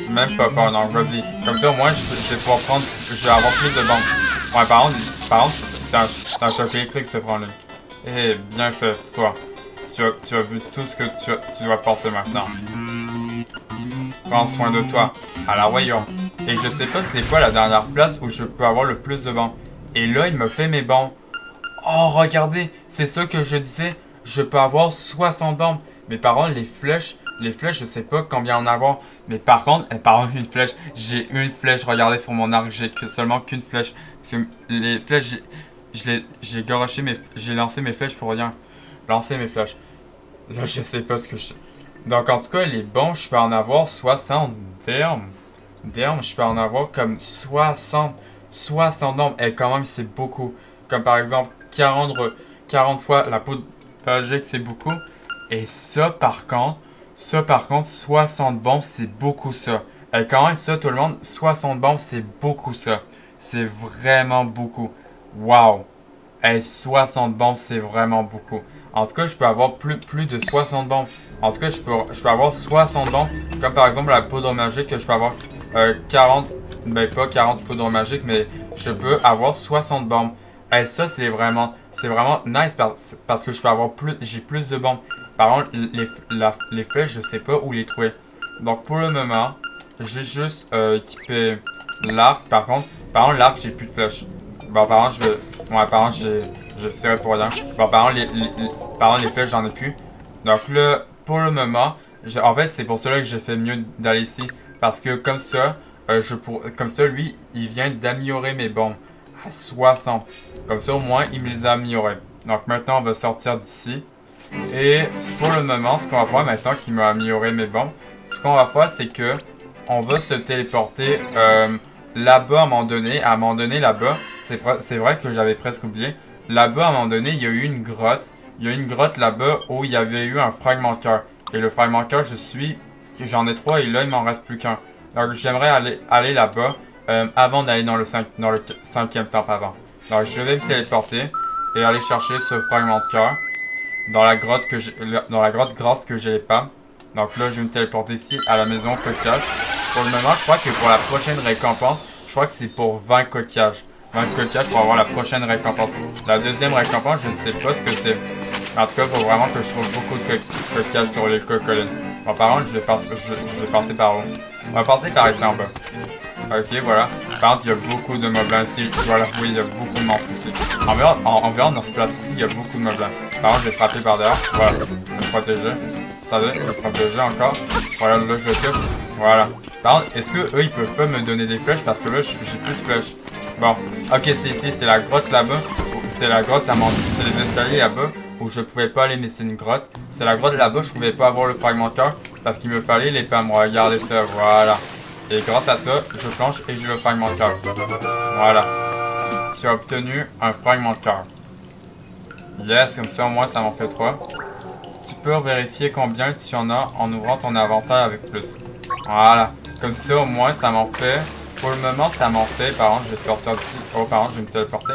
Même pas peur, non, vas-y. Comme ça au moins je vais pouvoir prendre. Je vais avoir plus de bombes. Ouais, par contre, c'est un choc électrique ce prend-là. Eh, bien fait, toi. Tu as vu tout ce que tu dois porter maintenant. Prends soin de toi. Alors voyons. Et je sais pas c'est quoi la dernière place où je peux avoir le plus de bombes. Et là, il me fait mes bombes. Oh, regardez, c'est ça que je disais. Je peux avoir 60 bombes. Mais par contre, les flèches, je sais pas combien en avoir. Mais par contre, une flèche. J'ai une flèche. Regardez sur mon arc, j'ai seulement qu'une flèche. Les flèches, j'ai lancé mes flèches pour rien. Lancer mes flèches. Là, je sais pas ce que je... Donc, en tout cas, les bons, je peux en avoir 60. Damn, je peux en avoir comme 60 bombes. Et quand même, c'est beaucoup. Comme par exemple, 40 fois la poudre magique, c'est beaucoup. Et ça, par contre, 60 bombes, c'est beaucoup ça. Et quand même, ça, tout le monde, 60 bombes, c'est beaucoup ça. C'est vraiment beaucoup. Wow. Et 60 bombes, c'est vraiment beaucoup. En tout cas, je peux avoir plus de 60 bombes. En tout cas, je peux avoir 60 bombes. Comme par exemple la poudre magique, que je peux avoir 40. Ben, pas 40 poudres magiques, mais je peux avoir 60 bombes. Et ça, c'est vraiment nice parce que je peux avoir j'ai plus de bombes. Par contre, les flèches, je sais pas où les trouver. Donc, pour le moment, j'ai juste équipé l'arc. Par contre, l'arc, j'ai plus de flèches. Bon, par contre, je tirais pour rien. Bon, par contre, les flèches, j'en ai plus. Donc là, pour le moment, en fait, c'est pour cela que j'ai fait mieux d'aller ici. Parce que comme ça, lui, il vient d'améliorer mes bombes à 60. Comme ça, au moins, il me les a améliorées. Donc maintenant, on va sortir d'ici. Et pour le moment, ce qu'on va faire maintenant qu'il m'a amélioré mes bombes, ce qu'on va faire, c'est que on va se téléporter là-bas à un moment donné. À un moment donné, là-bas, c'est vrai que j'avais presque oublié. Là-bas, à un moment donné, il y a eu une grotte. Il y a une grotte là-bas où il y avait eu un fragment de cœur. Et le fragment de cœur, j'en ai 3 et là, il m'en reste plus qu'un. Donc, j'aimerais aller là-bas avant d'aller dans le 5e temple avant. Donc, je vais me téléporter et aller chercher ce fragment de cœur dans la grotte grâce que j'ai les pommes. Donc là, je vais me téléporter ici à la maison coquillage. Pour le moment, je crois que pour la prochaine récompense, Je crois que c'est pour 20 coquillages. 20 coquillages pour avoir la prochaine récompense. La deuxième récompense, je ne sais pas ce que c'est. En tout cas, il faut vraiment que je trouve beaucoup de coquillages sur les cocolines. Bon, par contre, je vais passer par où? On va passer par ici en bas. Ok, voilà. Par contre, il y a beaucoup de moblins ici. Voilà, oui, il y a beaucoup de monstres ici. Environ dans ce place ici, il y a beaucoup de moblins. Par contre, je vais frapper par derrière. Voilà, je vais me protéger. Attendez, je vais me protéger encore. Voilà, là, je touche. Voilà. Par contre, est-ce que eux, ils peuvent pas me donner des flèches? Parce que là, j'ai plus de flèches. Bon, ok, c'est ici, c'est la grotte là-bas. C'est la grotte à mon... C'est les escaliers là-bas où je pouvais pas aller, mais c'est une grotte. C'est la grotte là-bas, je pouvais pas avoir le fragment de cœur parce qu'il me fallait les pommes. Regardez ça, voilà. Et grâce à ça, je planche et j'ai le fragment de cœur. Voilà. Tu as obtenu un fragment de cœur. Yes, comme ça au moins ça m'en fait 3. Tu peux vérifier combien tu en as en ouvrant ton inventaire avec plus. Voilà. Comme ça au moins ça m'en fait. Pour le moment ça m'en fait. Par exemple je vais sortir d'ici. Oh par exemple je vais me téléporter.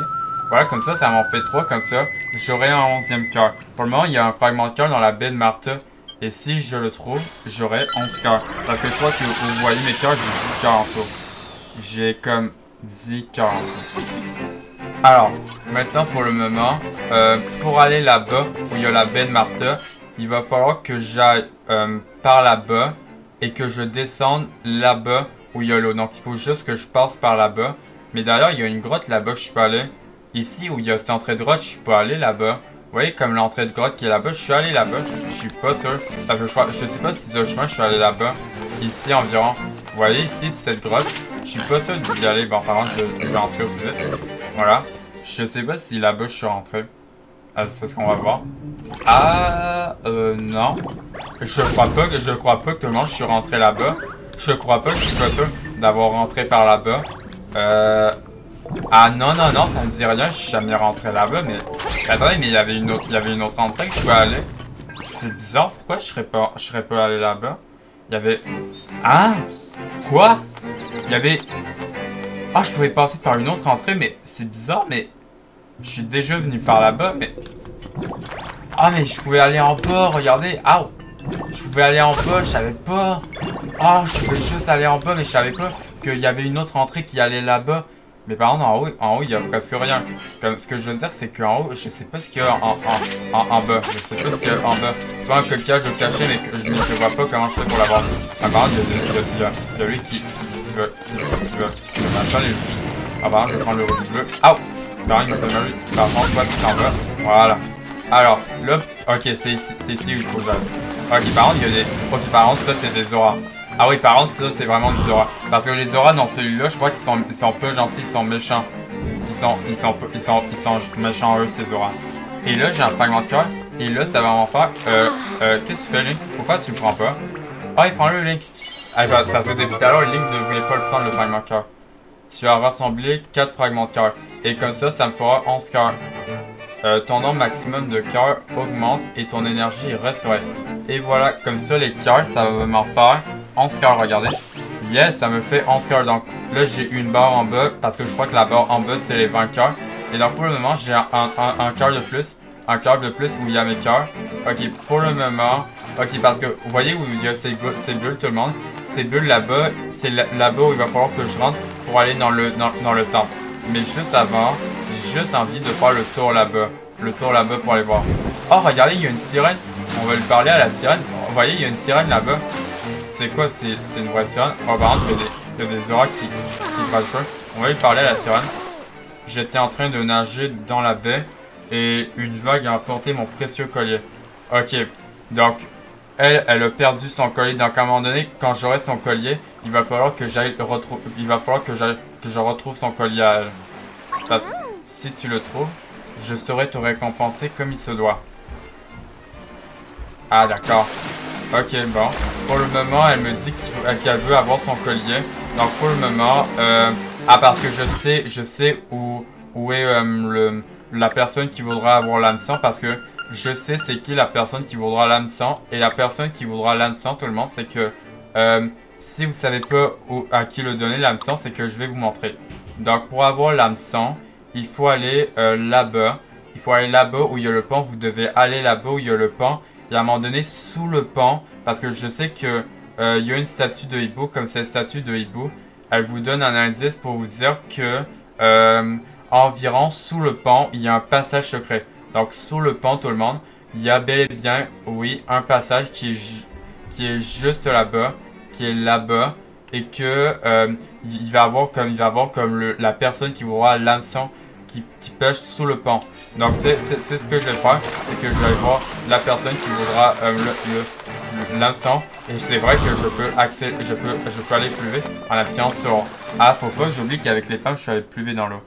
Voilà comme ça m'en fait 3. Comme ça j'aurai un 11e cœur. Pour le moment il y a un fragment de cœur dans la baie de Martha. Et si je le trouve, j'aurai 11 cœurs. Parce que je crois que vous voyez mes cœurs, j'ai 10 cœurs en tout. J'ai comme 10 cœurs en tout. Alors, maintenant pour le moment, pour aller là-bas, où il y a la baie de Martha, il va falloir que j'aille par là-bas et que je descende là-bas où il y a l'eau. Donc il faut juste que je passe par là-bas. Mais d'ailleurs, il y a une grotte là-bas que je peux aller. Ici où il y a cette entrée de grotte, je peux aller là-bas. Vous voyez comme l'entrée de grotte qui est là-bas, je suis allé là-bas, je suis pas sûr. Parce que je sais pas si de chemin je suis allé là-bas. Ici environ. Vous voyez ici cette grotte, je suis pas sûr d'y aller. Bon par contre je vais entrer au plus vite. Voilà. Je sais pas si là-bas je suis rentré. C'est ce qu'on va voir. Ah non. Je crois pas que tout le monde je suis rentré là-bas. Je crois pas que je suis pas sûr d'avoir rentré par là-bas. Ah non, ça me dit rien, je suis jamais rentré là-bas, mais... Attendez, mais il y avait une autre entrée que je peux aller. C'est bizarre, pourquoi je serais pas allé là-bas? Il y avait... Ah! Quoi? Il y avait... Ah, je pouvais passer par une autre entrée, mais c'est bizarre, mais... Je suis déjà venu par là-bas, mais... Ah, mais je pouvais aller en bas, regardez! Ah! Je pouvais aller en bas, je savais pas! Ah, je pouvais juste aller en bas, mais je savais pas qu'il y avait une autre entrée qui allait là-bas. Mais par contre, en haut, il y a presque rien. Comme, ce que je veux dire, c'est qu'en haut, je sais pas ce qu'il y a en bas. Je sais pas ce qu'il y a en bas. Soit un coquillage de caché, mais que je ne vois pas comment je fais pour l'avoir. Ah, par contre, il y a lui qui veut machin, lui. Ah, par contre, je vais prendre le rouge bleu. Ah! Par contre, il m'a fait mal. Par contre, toi, tu t'en vas. Voilà. Alors, là, ok, c'est ici où il faut que j'aille. Ok, par contre, il y a des... Ok, par contre, ça, c'est des auras. Ah oui, par contre, ça, c'est vraiment des auras. Parce que les auras, dans celui-là, je crois qu'ils sont pas gentils, ils sont méchants. Ils sont méchants, eux, ces auras. Et là, j'ai un fragment de cœur. Et là, ça va m'en faire... qu'est-ce que tu fais, Link? Pourquoi tu le prends pas? Ah, il prend le Link. Ah, parce que depuis tout à l'heure, Link ne voulait pas le prendre, le fragment de cœur. Tu as rassemblé 4 fragments de cœur. Et comme ça me fera 11 cœurs. Ton nombre maximum de cœurs augmente et ton énergie resterait. Et voilà, comme ça, les cœurs, ça va m'en faire 11 cœurs, regardez. Yes, ça me fait 11 cœurs. Donc là, j'ai une barre en bas parce que je crois que la barre en bas, c'est les 20 cœurs. Et donc pour le moment, j'ai un cœur de plus. Un cœur de plus où il y a mes cœurs. Ok, pour le moment... Ok, parce que vous voyez où il y a ces bulles, tout le monde. Ces bulles là-bas, c'est là-bas où il va falloir que je rentre pour aller dans le temple. Mais juste avant, j'ai juste envie de faire le tour là-bas. Le tour là-bas pour aller voir. Oh, regardez, il y a une sirène. On va lui parler à la sirène. Vous voyez, il y a une sirène là-bas. C'est quoi? C'est une vraie sirène. Oh, par contre, il y a des auras qui crachent. On va lui parler à la sirène. J'étais en train de nager dans la baie et une vague a emporté mon précieux collier. Ok, donc elle a perdu son collier. Donc à un moment donné, quand j'aurai son collier, il va falloir que j'aille le retrouver. Il va falloir que je retrouve son collier à elle. Parce que si tu le trouves, je saurai te récompenser comme il se doit. Ah d'accord. Ok, bon. Pour le moment, elle me dit qu'elle veut avoir son collier. Donc pour le moment, ah parce que je sais où est la personne qui voudra avoir l'hameçon. Parce que je sais c'est qui la personne qui voudra l'hameçon. Et la personne qui voudra l'hameçon, tout le monde, c'est que si vous savez pas à qui le donner l'hameçon, c'est que je vais vous montrer. Donc pour avoir l'hameçon, il faut aller là-bas. Il faut aller là-bas où il y a le pont. Vous devez aller là-bas où il y a le pont. Et à un moment donné, sous le pont, parce que je sais que il y a une statue de hibou, comme cette statue de hibou. elle vous donne un indice pour vous dire que environ sous le pont, il y a un passage secret. Donc sous le pont, tout le monde, il y a bel et bien, oui, un passage qui est juste là-bas, qui est là-bas, et que il va avoir comme la personne qui voudra l'hameçon qui pêche sous le pont. Donc c'est ce que je vais faire, c'est que je vais aller voir la personne qui voudra l'hameçon. Et c'est vrai que je peux aller plus vite en appuyant sur A. Faut pas que j'oublie qu'avec les pommes, je suis allé plus vite dans l'eau.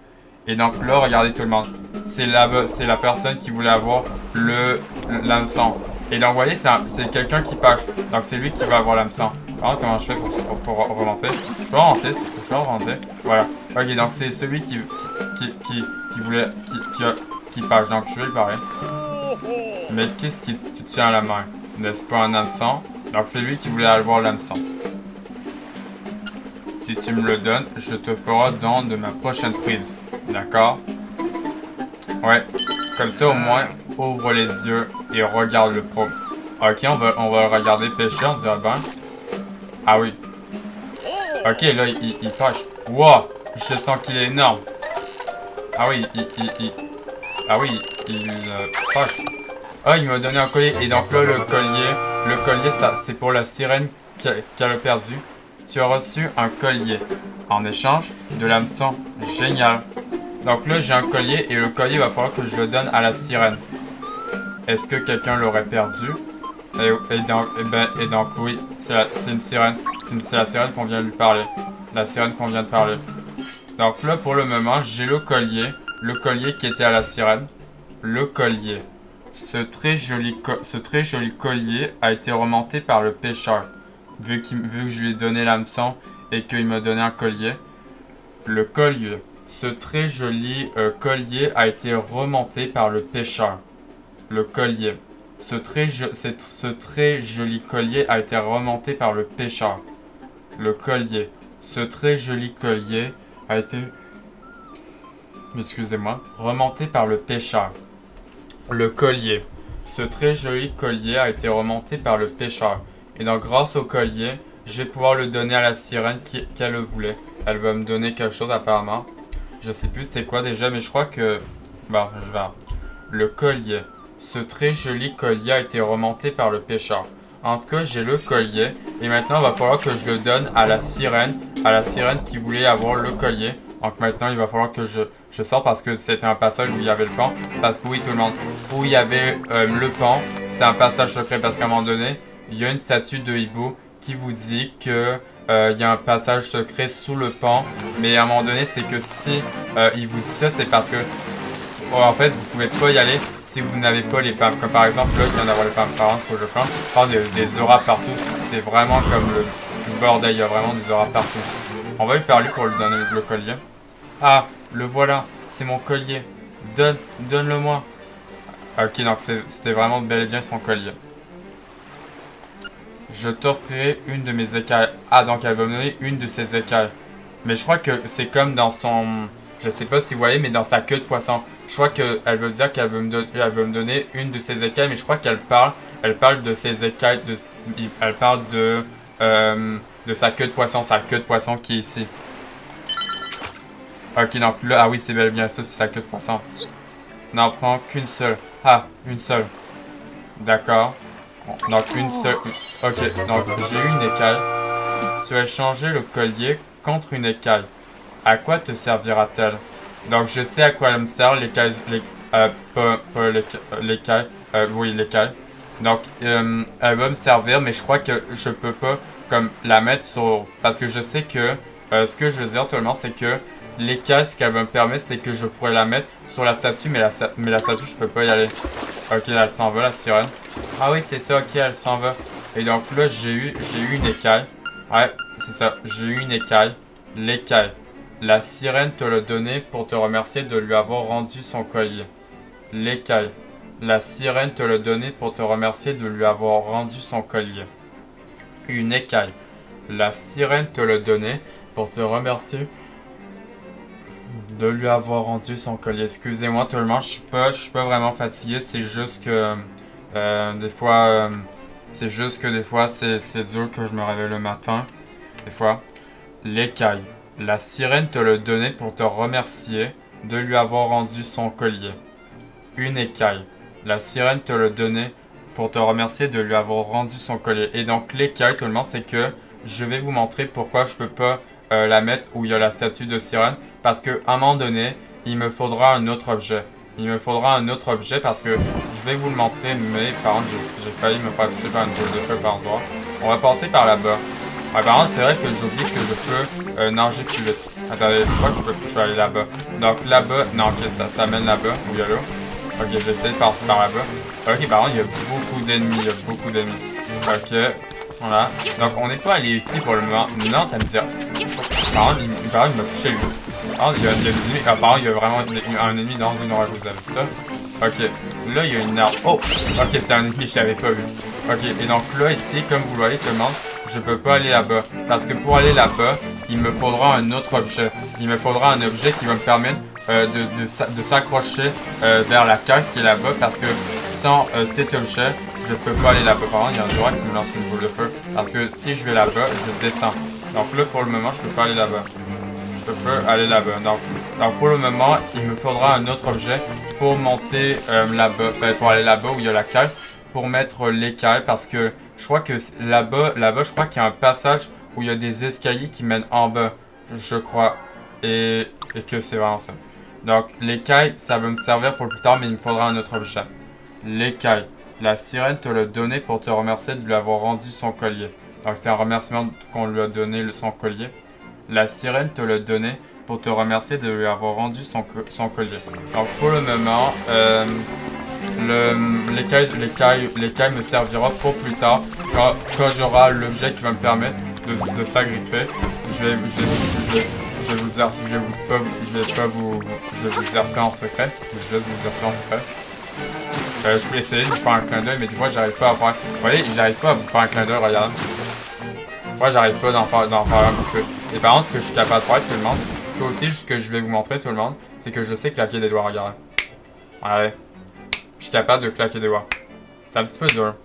Et donc là, regardez tout le monde. C'est là-bas, c'est la personne qui voulait avoir l'hameçon. Et donc, vous voyez, c'est quelqu'un qui pêche. Donc, c'est lui qui va avoir l'hameçon. Alors, comment je fais pour remonter? Je peux remonter. Voilà. Ok, donc c'est celui qui pêche. Donc, je vais le barrer. Mais qu'est-ce qui tu tiens à la main? N'est-ce pas un hameçon? Donc, c'est lui qui voulait avoir l'hameçon. Si tu me le donnes, je te ferai don de ma prochaine prise. D'accord? Ouais. Comme ça, au moins, ouvre les yeux et regarde le pro. Ok, on va le regarder pêcher, on dirait bien. Ah oui. Ok, là, il pêche. Wow! Je sens qu'il est énorme. Ah oui, il pêche. Ah, il m'a donné un collier. Et donc là, le collier, ça, c'est pour la sirène qu'elle a perdu. Tu as reçu un collier. En échange de l'hameçon. Génial. Donc là, j'ai un collier et le collier, va falloir que je le donne à la sirène. Est-ce que quelqu'un l'aurait perdu? Et donc, oui, c'est une sirène. C'est la sirène qu'on vient de lui parler. La sirène qu'on vient de parler. Donc là, pour le moment, j'ai le collier. Le collier qui était à la sirène. Le collier. Ce très joli collier a été remonté par le pêcheur. Vu que je lui ai donné l'hameçon et qu'il m'a donné un collier. Le collier. Ce très joli collier a été remonté par le pêcheur. Le collier. Ce très joli collier a été remonté par le pêcheur. Le collier. Ce très joli collier a été... Excusez-moi. Remonté par le pêcheur. Le collier. Ce très joli collier a été remonté par le pêcheur. Et donc, grâce au collier, je vais pouvoir le donner à la sirène qu'elle le voulait. Elle va me donner quelque chose apparemment. Je sais plus c'était quoi déjà, mais je crois que... Bon, je vais... Le collier. Ce très joli collier a été remonté par le pêcheur. En tout cas, j'ai le collier. Et maintenant, il va falloir que je le donne à la sirène. À la sirène qui voulait avoir le collier. Donc maintenant, il va falloir que je sorte parce que c'était un passage où il y avait le pont. Parce que oui, tout le monde, où il y avait le pont, c'est un passage secret. Parce qu'à un moment donné, il y a une statue de hibou qui vous dit que il y a un passage secret sous le pont. Mais à un moment donné, c'est que si il vous dit ça, c'est parce que en fait, vous pouvez pas y aller si vous n'avez pas les pommes. Comme par exemple, là, je viens d'avoir les pommes. Par exemple, faut que je prenne. Oh, des auras partout. C'est vraiment comme le bordel. Il y a vraiment des auras partout. On va lui parler pour lui donner le collier. Ah, le voilà. C'est mon collier. Donne-le-moi. Ok, donc c'était vraiment bel et bien son collier. Je t'offrirai une de mes écailles. Ah, donc elle va me donner une de ses écailles. Mais je crois que c'est comme dans son... Je sais pas si vous voyez, mais dans sa queue de poisson. Je crois qu'elle veut dire qu'elle veut me donner une de ses écailles, mais je crois qu'elle parle de ses écailles, elle parle de sa queue de poisson qui est ici. Ok, donc là, ah oui, c'est bel et bien ça, c'est sa queue de poisson. N'en prends qu'une seule. Ah, une seule. D'accord. Donc une seule. Ok, donc j'ai eu une écaille. Tu as échangé le collier contre une écaille. À quoi te servira-t-elle? Donc je sais à quoi elle me sert, l'écaille, pas l'écaille, oui l'écaille. Donc elle va me servir, mais je crois que je peux pas comme la mettre sur, parce que je sais que ce que je veux dire tout le monde, c'est que l'écaille, ce qu'elle va me permettre, c'est que je pourrais la mettre sur la statue, mais la statue je peux pas y aller. Ok, elle s'en va la sirène. Ah oui c'est ça, ok elle s'en va. Et donc là j'ai eu une écaille. Ouais c'est ça, j'ai eu une écaille. L'écaille. La sirène te l'a donné pour te remercier de lui avoir rendu son collier. L'écaille. La sirène te l'a donné pour te remercier de lui avoir rendu son collier. Une écaille. La sirène te l'a donné pour te remercier de lui avoir rendu son collier. Excusez-moi tout le monde, je suis pas vraiment fatigué, c'est juste que des fois c'est dur que je me réveille le matin. Des fois. L'écaille. La sirène te le donnait pour te remercier de lui avoir rendu son collier. Une écaille. La sirène te le donnait pour te remercier de lui avoir rendu son collier. Et donc l'écaille, tout le monde, c'est que je vais vous montrer pourquoi je peux pas la mettre où il y a la statue de sirène. Parce qu'à un moment donné, il me faudra un autre objet. Il me faudra un autre objet parce que je vais vous le montrer, mais par contre, j'ai failli me faire toucher par une boule de feu par endroit. On va passer par là-bas. Ouais, par contre, c'est vrai que j'oublie que je peux nager plus vite. Attendez, je crois que je peux aller là-bas. Donc là-bas, non, ok, ça mène là-bas, où il y a l'eau. Ok, je vais essayer de passer par là-bas. Ok, par contre, il y a beaucoup d'ennemis, Ok, voilà. Donc, on n'est pas allé ici pour le moment. Non, ça me sert. Par contre, il m'a touché lui. Par contre, il y a des ennemis. Ah, par contre, il y a vraiment un ennemi dans une orage, vous avez vu ça? Ok, là, il y a une arme. Oh! Ok, c'est un ennemi, je l'avais pas vu. Ok, et donc là, ici, comme vous le voyez, tout le monde, je peux pas aller là-bas. Parce que pour aller là-bas, il me faudra un autre objet. Il me faudra un objet qui va me permettre de s'accrocher vers la caisse qui est là-bas. Parce que sans cet objet, je peux pas aller là-bas. Par contre, il y a un droit qui me lance une boule de feu. Parce que si je vais là-bas, je descends. Donc là, pour le moment, je peux pas aller là-bas. Je peux aller là-bas. Donc pour le moment, il me faudra un autre objet pour monter là-bas. Pour aller là-bas où il y a la caisse. Pour mettre l'écaille parce que je crois que là-bas, je crois qu'il y a un passage où il y a des escaliers qui mènent en bas, je crois, et que c'est vraiment ça. Donc l'écaille, ça va me servir pour plus tard, mais il me faudra un autre objet. L'écaille, la sirène te l'a donné pour te remercier de lui avoir rendu son collier. Donc c'est un remerciement qu'on lui a donné son collier. La sirène te l'a donné pour te remercier de lui avoir rendu son collier. Donc pour le moment, l'écaille me servira pour plus tard quand j'aurai l'objet qui va me permettre de s'agripper. Je vais vous dire en secret. Je vais juste vous dire ça en secret. Je peux essayer de vous faire un clin d'œil, mais des fois j'arrive pas à faire. Vous voyez, j'arrive pas à vous faire un clin d'œil, regarde. Moi j'arrive pas d'en faire un parce que. Et par contre, ce que je suis capable de faire tout le monde, ce que aussi ce que je vais vous montrer tout le monde, c'est que je sais claquer des doigts, regardez. Allez. Je suis capable de claquer des doigts. C'est un petit peu dur.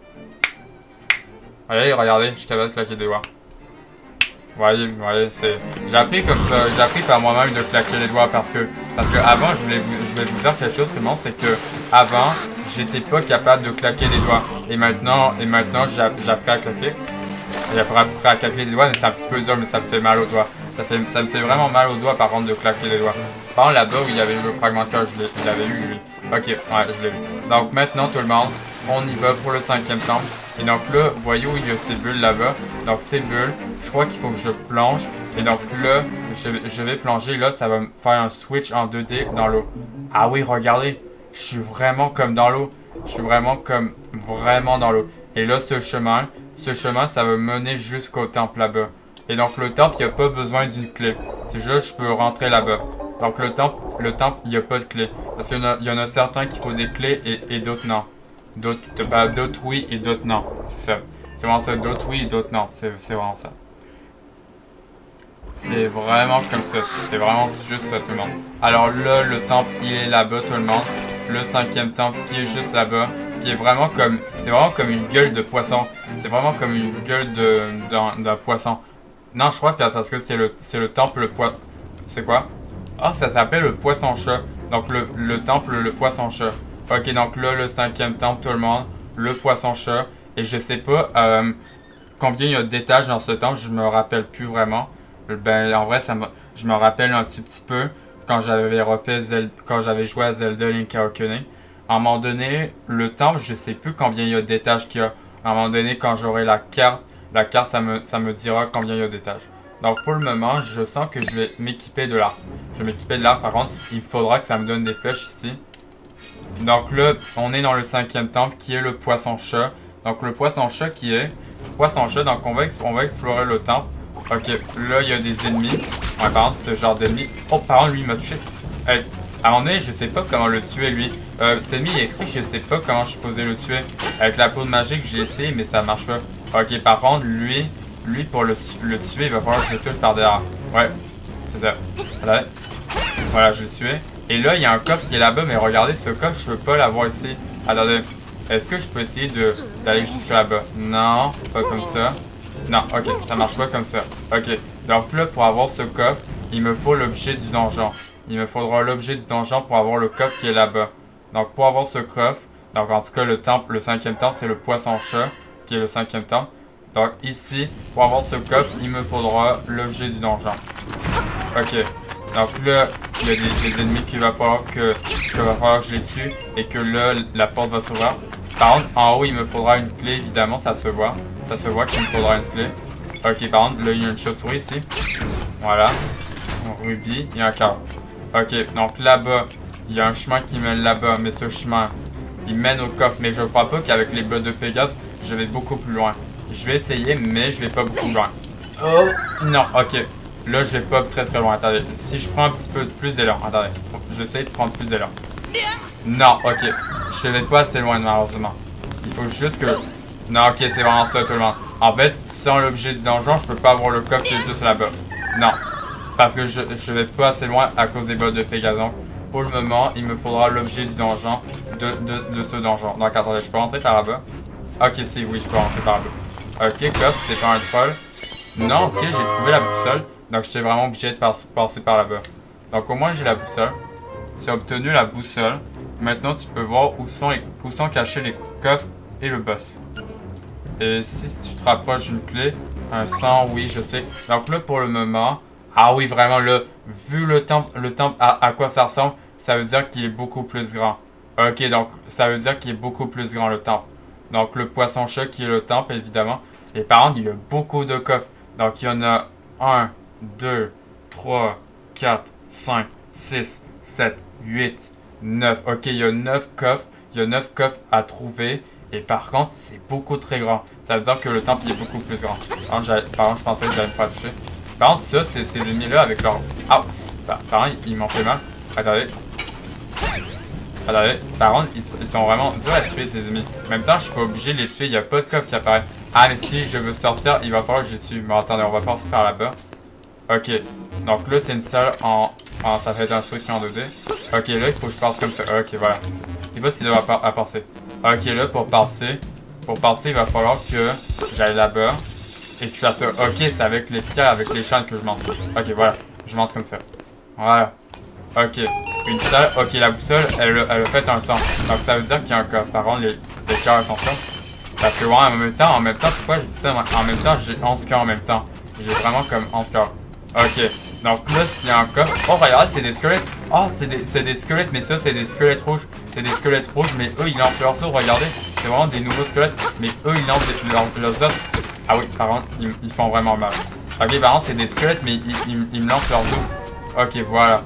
Regardez, je suis capable de claquer des doigts. Voyez, c'est. J'ai appris comme ça, j'ai appris par moi-même de claquer les doigts parce que avant, je vais vous dire quelque chose seulement, c'est que avant, j'étais pas capable de claquer des doigts. Et maintenant, j'ai appris à claquer. J'ai appris à claquer les doigts, mais c'est un petit peu dur, mais ça me fait mal aux doigts. Ça me fait vraiment mal aux doigts par contre de claquer les doigts. Par contre, là-bas où il y avait le fragment de cœur, je l'avais eu lui. Ok, ouais, je l'ai vu. Donc maintenant tout le monde, on y va pour le 5e temple. Et donc là, vous voyez où il y a ces bulles là-bas. Donc ces bulles, je crois qu'il faut que je plonge. Et donc là, je vais plonger. Là, ça va me faire un switch en 2D dans l'eau. Ah oui, regardez, je suis vraiment comme dans l'eau. Je suis vraiment dans l'eau. Et là, ce chemin, ça va mener jusqu'au temple là-bas. Et donc le temple, il n'y a pas besoin d'une clé. C'est juste, je peux rentrer là-bas. Donc le temple, il n'y a pas de clé. Parce qu'il y en a certains qui font des clés et d'autres non. D'autres oui et d'autres non. C'est ça. C'est vraiment ça. D'autres oui et d'autres non. C'est vraiment ça. C'est vraiment comme ça. C'est vraiment juste ça tout le monde. Alors là, le temple, il est là-bas tout le monde. Le 5e temple qui est juste là-bas. Qui est vraiment comme. C'est vraiment comme une gueule de poisson. C'est vraiment comme une gueule d'un poisson. Non, je crois que parce que c'est le temple le poisson. C'est quoi? Ah, ça s'appelle le poisson-chat. Donc le temple, le poisson-chat. Ok, donc là, le 5e temple, tout le monde. Le poisson-chat. Et je sais pas combien il y a d'étages dans ce temple. Je me rappelle plus vraiment. Ben, en vrai, je me rappelle un petit peu quand j'avais joué à Zelda Link Awakening. À un moment donné, le temple, je sais plus combien il y a d'étages qu'il y a. À un moment donné, quand j'aurai la carte, ça me dira combien il y a d'étages. Donc pour le moment, je sens que je vais m'équiper de l'arc. Je vais m'équiper de l'arc, par contre, il faudra que ça me donne des flèches ici. Donc là, on est dans le 5e temple qui est le poisson-chat. Donc le poisson-chat qui est... Poisson-chat, donc on va explorer le temple. Ok, là il y a des ennemis. Ouais, par contre, ce genre d'ennemi... Oh, par contre, lui, il m'a touché. Hey, à un moment donné, je sais pas comment le tuer, lui. Cet ennemi, il est écrit, je sais pas comment je suis posé le tuer. Avec la peau de magique, j'ai essayé, mais ça marche pas. Ok, par contre, lui pour le tuer, il va falloir que je le touche par derrière. Ouais, c'est ça. Voilà, je l'ai tué. Et là, il y a un coffre qui est là-bas, mais regardez, ce coffre, je peux pas l'avoir ici. Attendez, est-ce que je peux essayer d'aller jusque là-bas? Non, pas comme ça. Non, ok, ça marche pas comme ça. Ok, Donc là, pour avoir ce coffre, il me faut l'objet du donjon. Il me faudra l'objet du donjon pour avoir le coffre qui est là-bas. Donc pour avoir ce coffre, donc en tout cas le temple, le 5e temple, c'est le poisson-chat qui est le 5e temple. Donc ici, pour avoir ce coffre, il me faudra l'objet du donjon. Ok. Donc là, il y a des ennemis qu'il va falloir que je les tue et que là, la porte va s'ouvrir. Par contre, en haut, il me faudra une clé, évidemment, ça se voit. Ça se voit qu'il me faudra une clé. Ok, par contre, là, il y a une chauve-souris ici. Voilà. Un rubis, il y a un carreau. Ok, donc là-bas, il y a un chemin qui mène là-bas, mais ce chemin, il mène au coffre. Mais je crois pas qu'avec les bottes de Pégase, je vais beaucoup plus loin. Je vais essayer, mais je vais pas beaucoup loin. Oh, non, ok. Là, je vais pas très loin. Attendez, si je prends un petit peu plus d'élan. Attendez, je vais essayer de prendre plus d'élan. Non, ok. Je vais pas assez loin, malheureusement. Il faut juste que... Non, ok, c'est vraiment ça, tout le monde. En fait, sans l'objet du donjon, je peux pas avoir le coffre qui est juste là-bas. Non. Parce que je vais pas assez loin à cause des bottes de Pégase. Donc, pour le moment, il me faudra l'objet du donjon de ce donjon. Donc, attendez, je peux rentrer par là-bas? Ok, si, oui, je peux rentrer par là-bas. Ok, coffre, c'est pas un troll. Non, ok, j'ai trouvé la boussole. Donc, j'étais vraiment obligé de passer par là-bas. Donc, au moins, j'ai la boussole. Tu as obtenu la boussole. Maintenant, tu peux voir où sont cachés les coffres et le boss. Et si tu te rapproches d'une clé, un sang, oui, je sais. Donc là, pour le moment... Ah oui, vraiment, là, vu le temple à quoi ça ressemble, ça veut dire qu'il est beaucoup plus grand. Ok, donc, ça veut dire qu'il est beaucoup plus grand, le temple. Donc, le poisson-chat qui est le temple, évidemment. Et par contre, il y a beaucoup de coffres. Donc, il y en a 1, 2, 3, 4, 5, 6, 7, 8, 9. Ok, il y a 9 coffres. Il y a 9 coffres à trouver. Et par contre, c'est beaucoup très grand. Ça veut dire que le temple il est beaucoup plus grand. Par contre, je pensais que j'allais me faire toucher. Par contre, ça, c'est ces ennemis-là avec leur... Ah! Par contre, ils m'ont fait mal. Attendez. Attendez. Par contre, ils sont vraiment durs à tuer, ces ennemis. En même temps, je suis pas obligé de les tuer. Il n'y a pas de coffre qui apparaît. Ah, mais si je veux sortir, il va falloir que je les tue. Mais attendez, on va passer par là-bas. Ok. Donc là, c'est une salle en... ça fait un truc en 2D. Ok, là, il faut que je passe comme ça. Ok, voilà. Je sais pas s'il doit à passer. Ok, là, pour passer, il va falloir que j'aille là-bas. Et que je fasse ça. Ok, c'est avec les pierres, avec les chaînes que je monte. Ok, voilà. Je monte comme ça. Voilà. Ok. Une salle. Ok, la boussole, elle a fait un son. Donc ça veut dire qu'il y a un coffre. Par contre, les cœurs, attention. Parce que ouais, en même temps, pourquoi je dis ça? En même temps, j'ai 11 cœurs en même temps. J'ai vraiment comme 11 cœurs. Ok. Donc là, s'il y a un coffre. Oh, regardez, c'est des squelettes. Oh, c'est des squelettes, mais ça, c'est des squelettes rouges. C'est des squelettes rouges, mais eux, ils lancent leurs os. Regardez. C'est vraiment des nouveaux squelettes. Mais eux, ils lancent leurs os. Ah oui, par contre, ils font vraiment mal. Ok, par contre, c'est des squelettes, mais ils me lancent leurs os. Ok, voilà.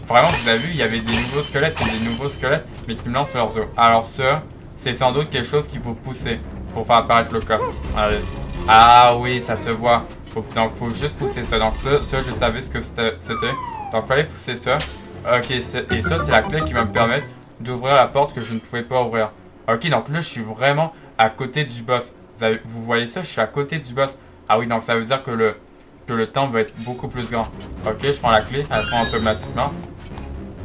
Vraiment, vous avez vu, il y avait des nouveaux squelettes, c'est des nouveaux squelettes, mais qui me lancent leurs os. Alors ça, c'est sans doute quelque chose qu'il faut pousser pour faire apparaître le coffre. Allez. Ah oui, ça se voit. Donc, il faut juste pousser ça. Donc ça, je savais ce que c'était. Donc, il fallait pousser ça. Ok, et ça, c'est la clé qui va me permettre d'ouvrir la porte que je ne pouvais pas ouvrir. Ok, donc là, je suis vraiment à côté du boss. Vous voyez ça, je suis à côté du boss. Ah oui, donc ça veut dire que le temple va être beaucoup plus grand. Ok, je prends la clé, elle prend automatiquement.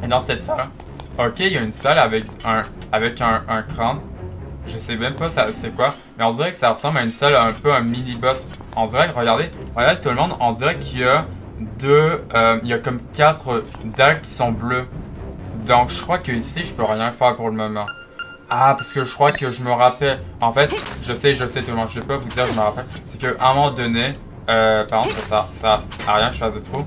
Et dans cette salle, ok, il y a une salle avec un crâne. Je sais même pas c'est quoi, mais on dirait que ça ressemble à une salle un peu un mini-boss. On dirait, regardez tout le monde, on dirait qu'il y a il y a comme 4 dagues qui sont bleues. Donc je crois que ici, je peux rien faire pour le moment. Ah, parce que je crois que je me rappelle. En fait, je sais tout le monde. Je vais pas vous dire, je me rappelle. C'est qu'à un moment donné, par contre, ça a rien que je fasse des trous.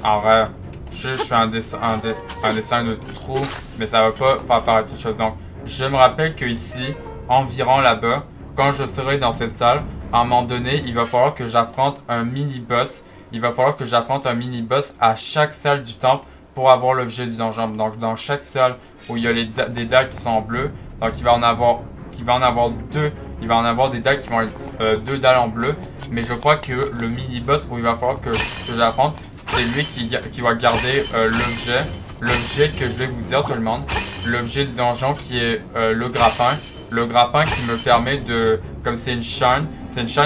En vrai, je fais un dessin de trou, mais ça va pas faire apparaître quelque chose. Donc, je me rappelle que ici, environ là-bas, quand je serai dans cette salle, à un moment donné, il va falloir que j'affronte un mini-boss. Il va falloir que j'affronte un mini-boss à chaque salle du temple pour avoir l'objet du donjon. Donc, dans chaque salle où il y a des dagues qui sont bleues, donc il va en avoir deux. Il va en avoir des dagues qui vont être 2 dalles en bleu. Mais je crois que le mini-boss où il va falloir que j'affronte, c'est lui qui va garder l'objet que je vais vous dire tout le monde. L'objet du donjon qui est le grappin. Le grappin qui me permet de, comme c'est une chaîne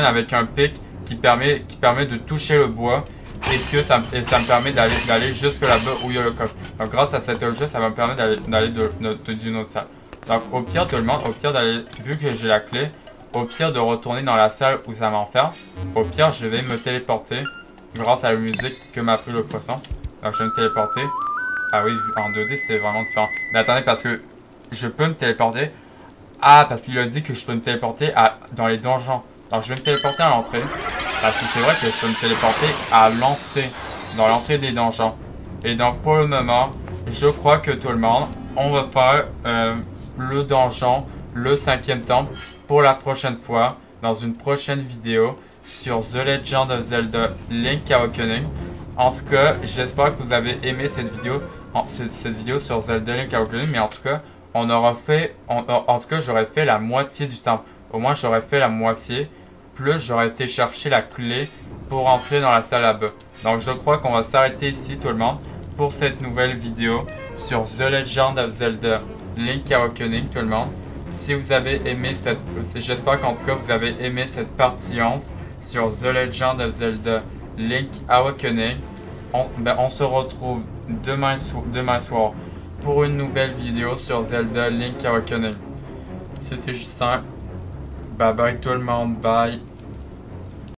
avec un pic qui permet de toucher le bois. Et ça me permet d'aller jusque là-bas où il y a le coffre. Donc grâce à cet objet, ça va me permettre d'aller d'une autre salle. Donc au pire tout le monde, vu que j'ai la clé, au pire de retourner dans la salle où ça m'enferme, au pire je vais me téléporter grâce à la musique que m'a appris le poisson. Donc je vais me téléporter. Ah oui, en 2D c'est vraiment différent. Mais attendez, parce que je peux me téléporter. Ah, parce qu'il a dit que je peux me téléporter dans les donjons. Donc je vais me téléporter à l'entrée. Parce que c'est vrai que je peux me téléporter à l'entrée. Dans l'entrée des donjons. Et donc pour le moment, je crois que tout le monde, on va faire le donjon, le 5e temple pour la prochaine fois. Dans une prochaine vidéo sur The Legend of Zelda Link Awakening. En tout cas, j'espère que vous avez aimé cette vidéo. Cette vidéo sur Zelda Link Awakening. Mais en tout cas, on aura fait, en tout cas, j'aurais fait la moitié du temple. Au moins, j'aurais fait la moitié. Plus, j'aurais été chercher la clé pour entrer dans la salle là-bas. Donc, je crois qu'on va s'arrêter ici, tout le monde, pour cette nouvelle vidéo sur The Legend of Zelda Link Awakening, tout le monde. Si vous avez aimé cette... J'espère qu'en tout cas, vous avez aimé cette partie 11 sur The Legend of Zelda Link Awakening. On se retrouve demain soir pour une nouvelle vidéo sur Zelda Link Awakening. C'était Justin. Bye bye tout le monde. Bye.